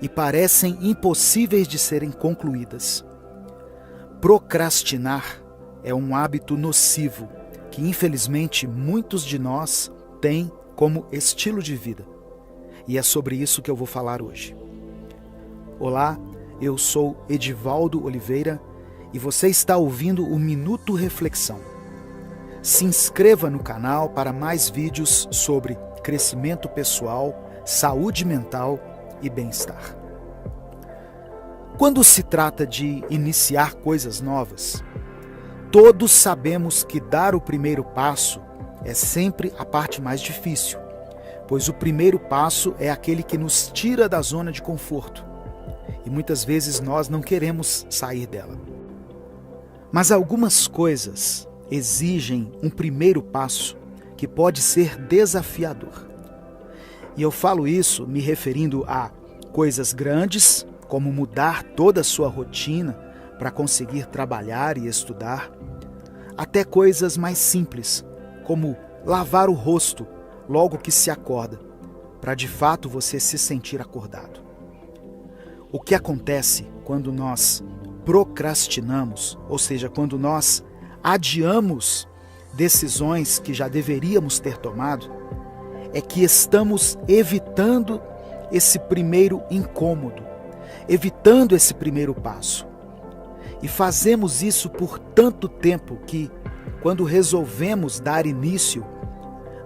e parecem impossíveis de serem concluídas. Procrastinar é um hábito nocivo que infelizmente muitos de nós têm como estilo de vida. E é sobre isso que eu vou falar hoje. Olá, eu sou Edivaldo Oliveira e você está ouvindo o Minuto Reflexão. Se inscreva no canal para mais vídeos sobre crescimento pessoal, saúde mental e bem-estar. Quando se trata de iniciar coisas novas, todos sabemos que dar o primeiro passo é sempre a parte mais difícil, pois o primeiro passo é aquele que nos tira da zona de conforto. E muitas vezes nós não queremos sair dela. Mas algumas coisas exigem um primeiro passo que pode ser desafiador. E eu falo isso me referindo a Coisas grandes, como mudar toda a sua rotina para conseguir trabalhar e estudar, até coisas mais simples, como lavar o rosto logo que se acorda, para de fato você se sentir acordado. O que acontece quando nós procrastinamos, ou seja, quando nós adiamos decisões que já deveríamos ter tomado, é que estamos evitando esse primeiro incômodo, evitando esse primeiro passo. E fazemos isso por tanto tempo que, quando resolvemos dar início,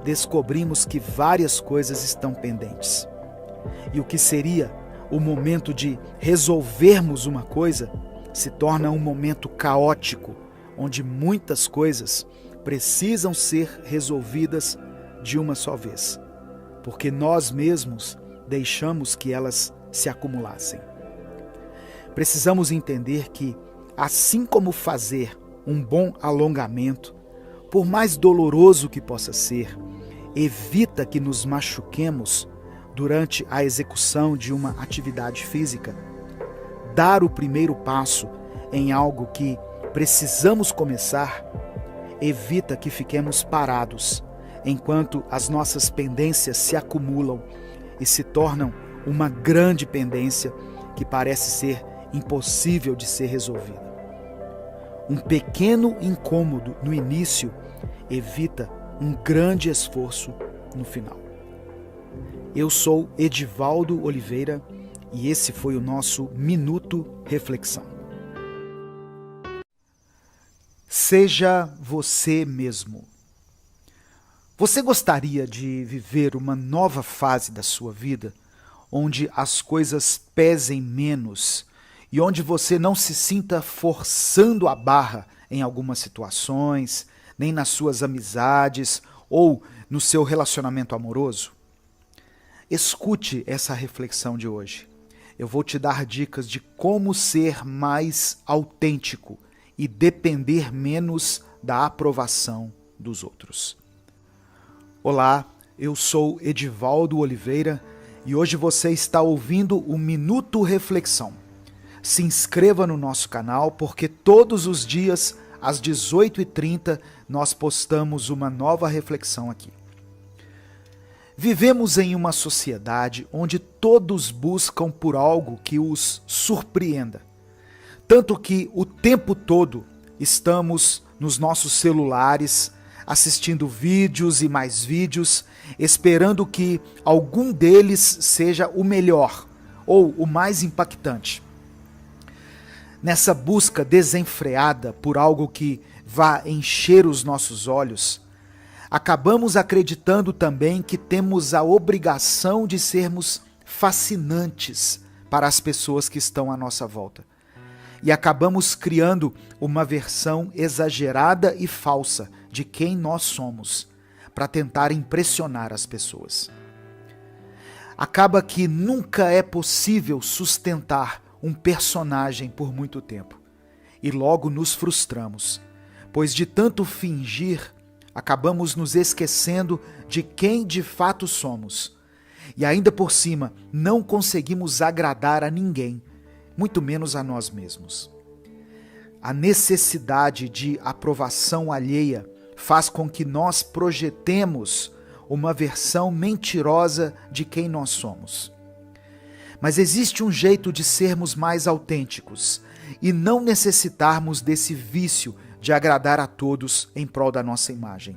descobrimos que várias coisas estão pendentes. E o que seria o momento de resolvermos uma coisa se torna um momento caótico, onde muitas coisas precisam ser resolvidas de uma só vez, porque nós mesmos deixamos que elas se acumulassem. Precisamos entender que, assim como fazer um bom alongamento, por mais doloroso que possa ser, evita que nos machuquemos durante a execução de uma atividade física, dar o primeiro passo em algo que precisamos começar, evita que fiquemos parados enquanto as nossas pendências se acumulam e se tornam uma grande pendência que parece ser impossível de ser resolvida. Um pequeno incômodo no início evita um grande esforço no final. Eu sou Edivaldo Oliveira e esse foi o nosso Minuto Reflexão. Seja você mesmo. Você gostaria de viver uma nova fase da sua vida, onde as coisas pesem menos e onde você não se sinta forçando a barra em algumas situações, nem nas suas amizades ou no seu relacionamento amoroso? Escute essa reflexão de hoje. Eu vou te dar dicas de como ser mais autêntico e depender menos da aprovação dos outros. Olá, eu sou Edivaldo Oliveira e hoje você está ouvindo o Minuto Reflexão. Se inscreva no nosso canal porque todos os dias, às 18h30, nós postamos uma nova reflexão aqui. Vivemos em uma sociedade onde todos buscam por algo que os surpreenda. Tanto que o tempo todo estamos nos nossos celulares, assistindo vídeos e mais vídeos, esperando que algum deles seja o melhor ou o mais impactante. Nessa busca desenfreada por algo que vá encher os nossos olhos, acabamos acreditando também que temos a obrigação de sermos fascinantes para as pessoas que estão à nossa volta. E acabamos criando uma versão exagerada e falsa de quem nós somos, para tentar impressionar as pessoas. Acaba que nunca é possível sustentar um personagem por muito tempo, e logo nos frustramos, pois de tanto fingir, acabamos nos esquecendo de quem de fato somos, e ainda por cima não conseguimos agradar a ninguém, muito menos a nós mesmos. A necessidade de aprovação alheia faz com que nós projetemos uma versão mentirosa de quem nós somos. Mas existe um jeito de sermos mais autênticos e não necessitarmos desse vício de agradar a todos em prol da nossa imagem.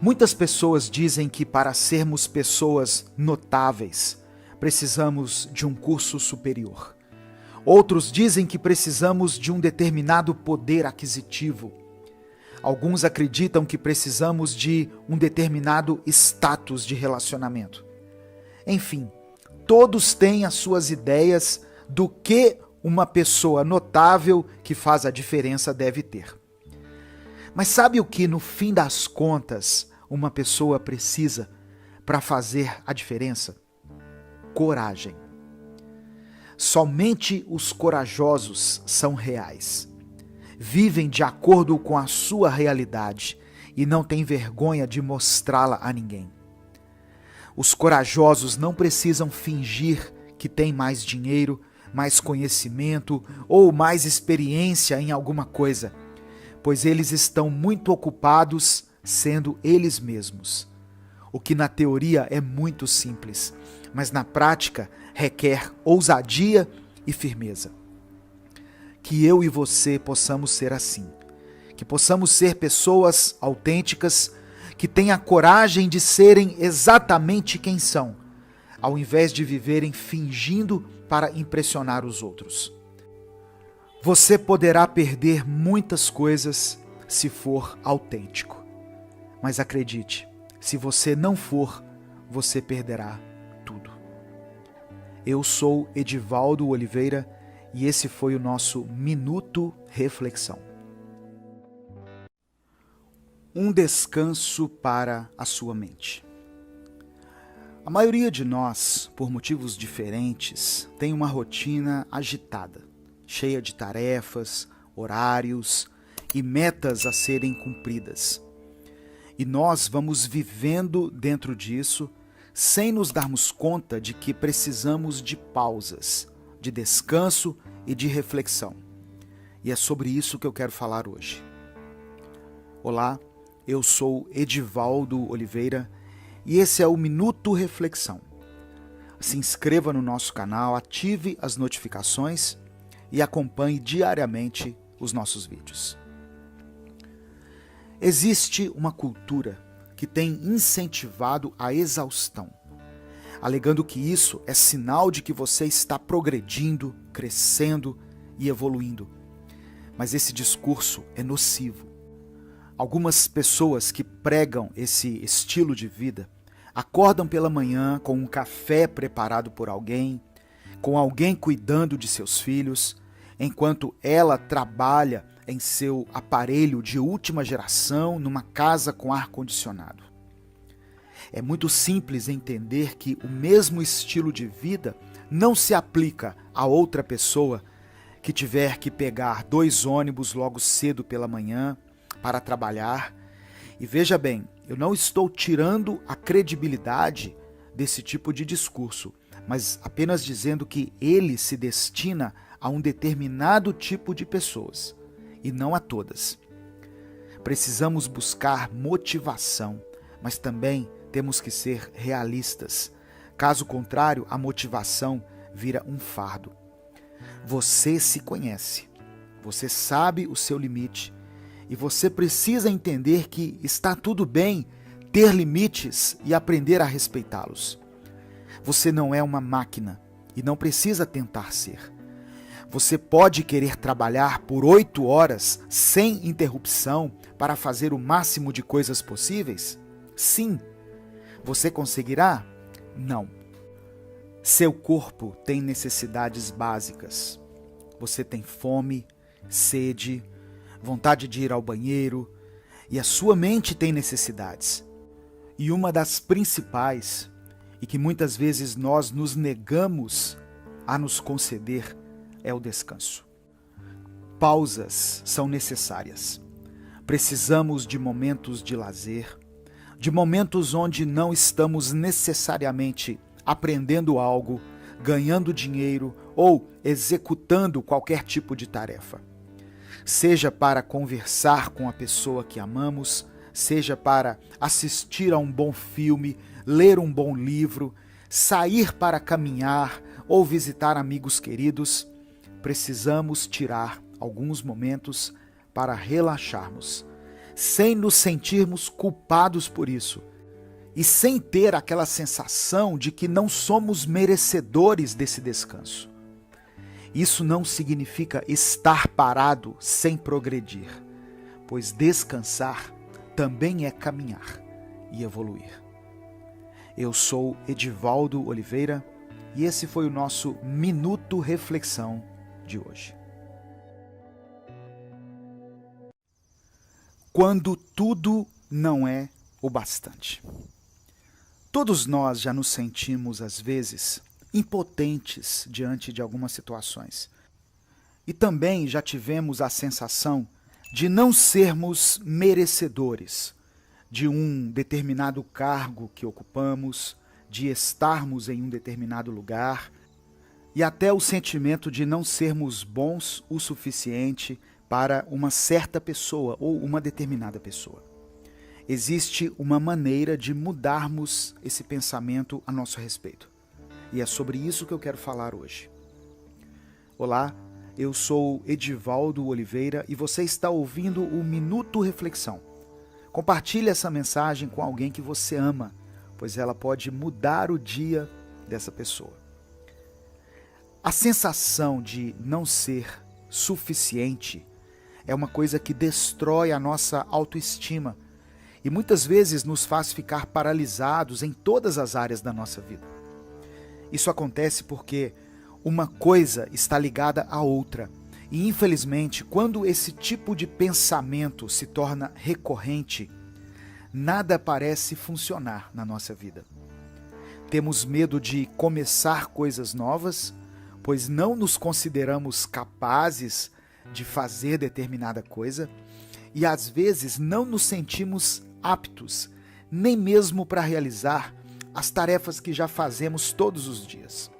Muitas pessoas dizem que para sermos pessoas notáveis, precisamos de um curso superior. Outros dizem que precisamos de um determinado poder aquisitivo. Alguns acreditam que precisamos de um determinado status de relacionamento. Enfim, todos têm as suas ideias do que uma pessoa notável que faz a diferença deve ter. Mas sabe o que, no fim das contas, uma pessoa precisa para fazer a diferença? Coragem. Somente os corajosos são reais. Vivem de acordo com a sua realidade e não têm vergonha de mostrá-la a ninguém. Os corajosos não precisam fingir que têm mais dinheiro, mais conhecimento ou mais experiência em alguma coisa, pois eles estão muito ocupados sendo eles mesmos. O que na teoria é muito simples, mas na prática requer ousadia e firmeza. Que eu e você possamos ser assim, que possamos ser pessoas autênticas, que tenham a coragem de serem exatamente quem são, ao invés de viverem fingindo para impressionar os outros. Você poderá perder muitas coisas se for autêntico, mas acredite, se você não for, você perderá tudo. Eu sou Edivaldo Oliveira e esse foi o nosso Minuto Reflexão. Um descanso para a sua mente. A maioria de nós, por motivos diferentes, tem uma rotina agitada, cheia de tarefas, horários e metas a serem cumpridas. E nós vamos vivendo dentro disso sem nos darmos conta de que precisamos de pausas, de descanso e de reflexão. E é sobre isso que eu quero falar hoje. Olá, eu sou Edivaldo Oliveira e esse é o Minuto Reflexão. Se inscreva no nosso canal, ative as notificações e acompanhe diariamente os nossos vídeos. Existe uma cultura que tem incentivado a exaustão, alegando que isso é sinal de que você está progredindo, crescendo e evoluindo. Mas esse discurso é nocivo. Algumas pessoas que pregam esse estilo de vida acordam pela manhã com um café preparado por alguém, com alguém cuidando de seus filhos, enquanto ela trabalha em seu aparelho de última geração numa casa com ar-condicionado. É muito simples entender que o mesmo estilo de vida não se aplica a outra pessoa que tiver que pegar 2 ônibus logo cedo pela manhã para trabalhar. E veja bem, eu não estou tirando a credibilidade desse tipo de discurso, mas apenas dizendo que ele se destina a um determinado tipo de pessoas e não a todas. Precisamos buscar motivação, mas também temos que ser realistas. Caso contrário, a motivação vira um fardo. Você se conhece, você sabe o seu limite e você precisa entender que está tudo bem ter limites e aprender a respeitá-los. Você não é uma máquina e não precisa tentar ser. Você pode querer trabalhar por 8 horas sem interrupção para fazer o máximo de coisas possíveis? Sim. Você conseguirá? Não. Seu corpo tem necessidades básicas. Você tem fome, sede, vontade de ir ao banheiro, e a sua mente tem necessidades. E uma das principais, e que muitas vezes nós nos negamos a nos conceder, é o descanso. Pausas são necessárias. Precisamos de momentos de lazer, de momentos onde não estamos necessariamente aprendendo algo, ganhando dinheiro ou executando qualquer tipo de tarefa. Seja para conversar com a pessoa que amamos, seja para assistir a um bom filme, ler um bom livro, sair para caminhar ou visitar amigos queridos, precisamos tirar alguns momentos para relaxarmos, sem nos sentirmos culpados por isso e sem ter aquela sensação de que não somos merecedores desse descanso. Isso não significa estar parado sem progredir, pois descansar também é caminhar e evoluir. Eu sou Edivaldo Oliveira e esse foi o nosso Minuto Reflexão de hoje. Quando tudo não é o bastante. Todos nós já nos sentimos, às vezes, impotentes diante de algumas situações. E também já tivemos a sensação de não sermos merecedores de um determinado cargo que ocupamos, de estarmos em um determinado lugar, e até o sentimento de não sermos bons o suficiente para uma certa pessoa ou uma determinada pessoa. Existe uma maneira de mudarmos esse pensamento a nosso respeito. E é sobre isso que eu quero falar hoje. Olá, eu sou Edivaldo Oliveira e você está ouvindo o Minuto Reflexão. Compartilhe essa mensagem com alguém que você ama, pois ela pode mudar o dia dessa pessoa. A sensação de não ser suficiente é uma coisa que destrói a nossa autoestima e muitas vezes nos faz ficar paralisados em todas as áreas da nossa vida. Isso acontece porque uma coisa está ligada à outra e, infelizmente, quando esse tipo de pensamento se torna recorrente, nada parece funcionar na nossa vida. Temos medo de começar coisas novas, pois não nos consideramos capazes de fazer determinada coisa e às vezes não nos sentimos aptos, nem mesmo para realizar as tarefas que já fazemos todos os dias.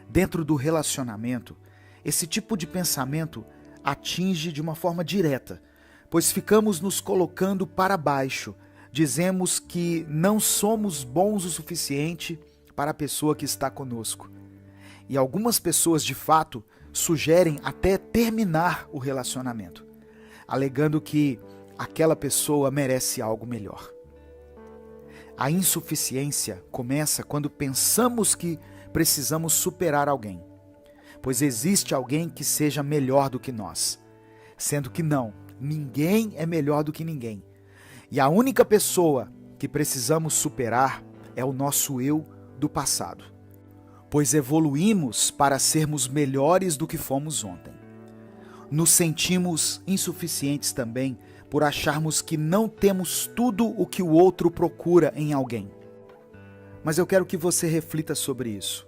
Dentro do relacionamento, esse tipo de pensamento atinge de uma forma direta, pois ficamos nos colocando para baixo, dizemos que não somos bons o suficiente para a pessoa que está conosco. E algumas pessoas, de fato, sugerem até terminar o relacionamento, alegando que aquela pessoa merece algo melhor. A insuficiência começa quando pensamos que precisamos superar alguém, pois existe alguém que seja melhor do que nós, sendo que não, ninguém é melhor do que ninguém. E a única pessoa que precisamos superar é o nosso eu do passado, pois evoluímos para sermos melhores do que fomos ontem. Nos sentimos insuficientes também por acharmos que não temos tudo o que o outro procura em alguém. Mas eu quero que você reflita sobre isso.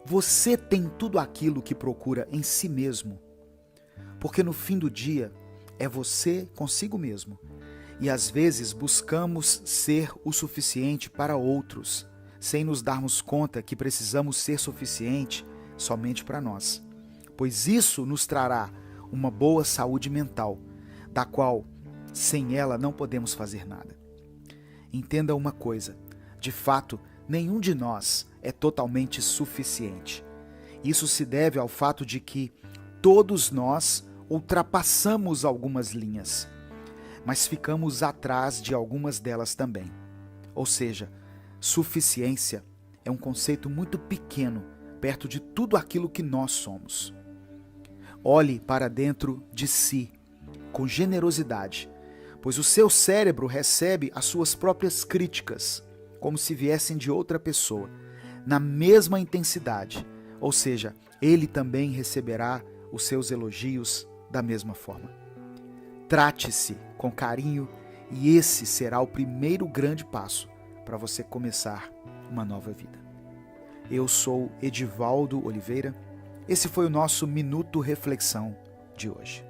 Você tem tudo aquilo que procura em si mesmo? Porque no fim do dia, é você consigo mesmo. E às vezes buscamos ser o suficiente para outros, sem nos darmos conta que precisamos ser suficiente somente para nós. Pois isso nos trará uma boa saúde mental, da qual, sem ela, não podemos fazer nada. Entenda uma coisa, de fato, nenhum de nós é totalmente suficiente. Isso se deve ao fato de que todos nós ultrapassamos algumas linhas, mas ficamos atrás de algumas delas também. Ou seja, suficiência é um conceito muito pequeno perto de tudo aquilo que nós somos. Olhe para dentro de si com generosidade, pois o seu cérebro recebe as suas próprias críticas, como se viessem de outra pessoa, na mesma intensidade, ou seja, ele também receberá os seus elogios da mesma forma. Trate-se com carinho e esse será o primeiro grande passo para você começar uma nova vida. Eu sou Edivaldo Oliveira, esse foi o nosso Minuto Reflexão de hoje.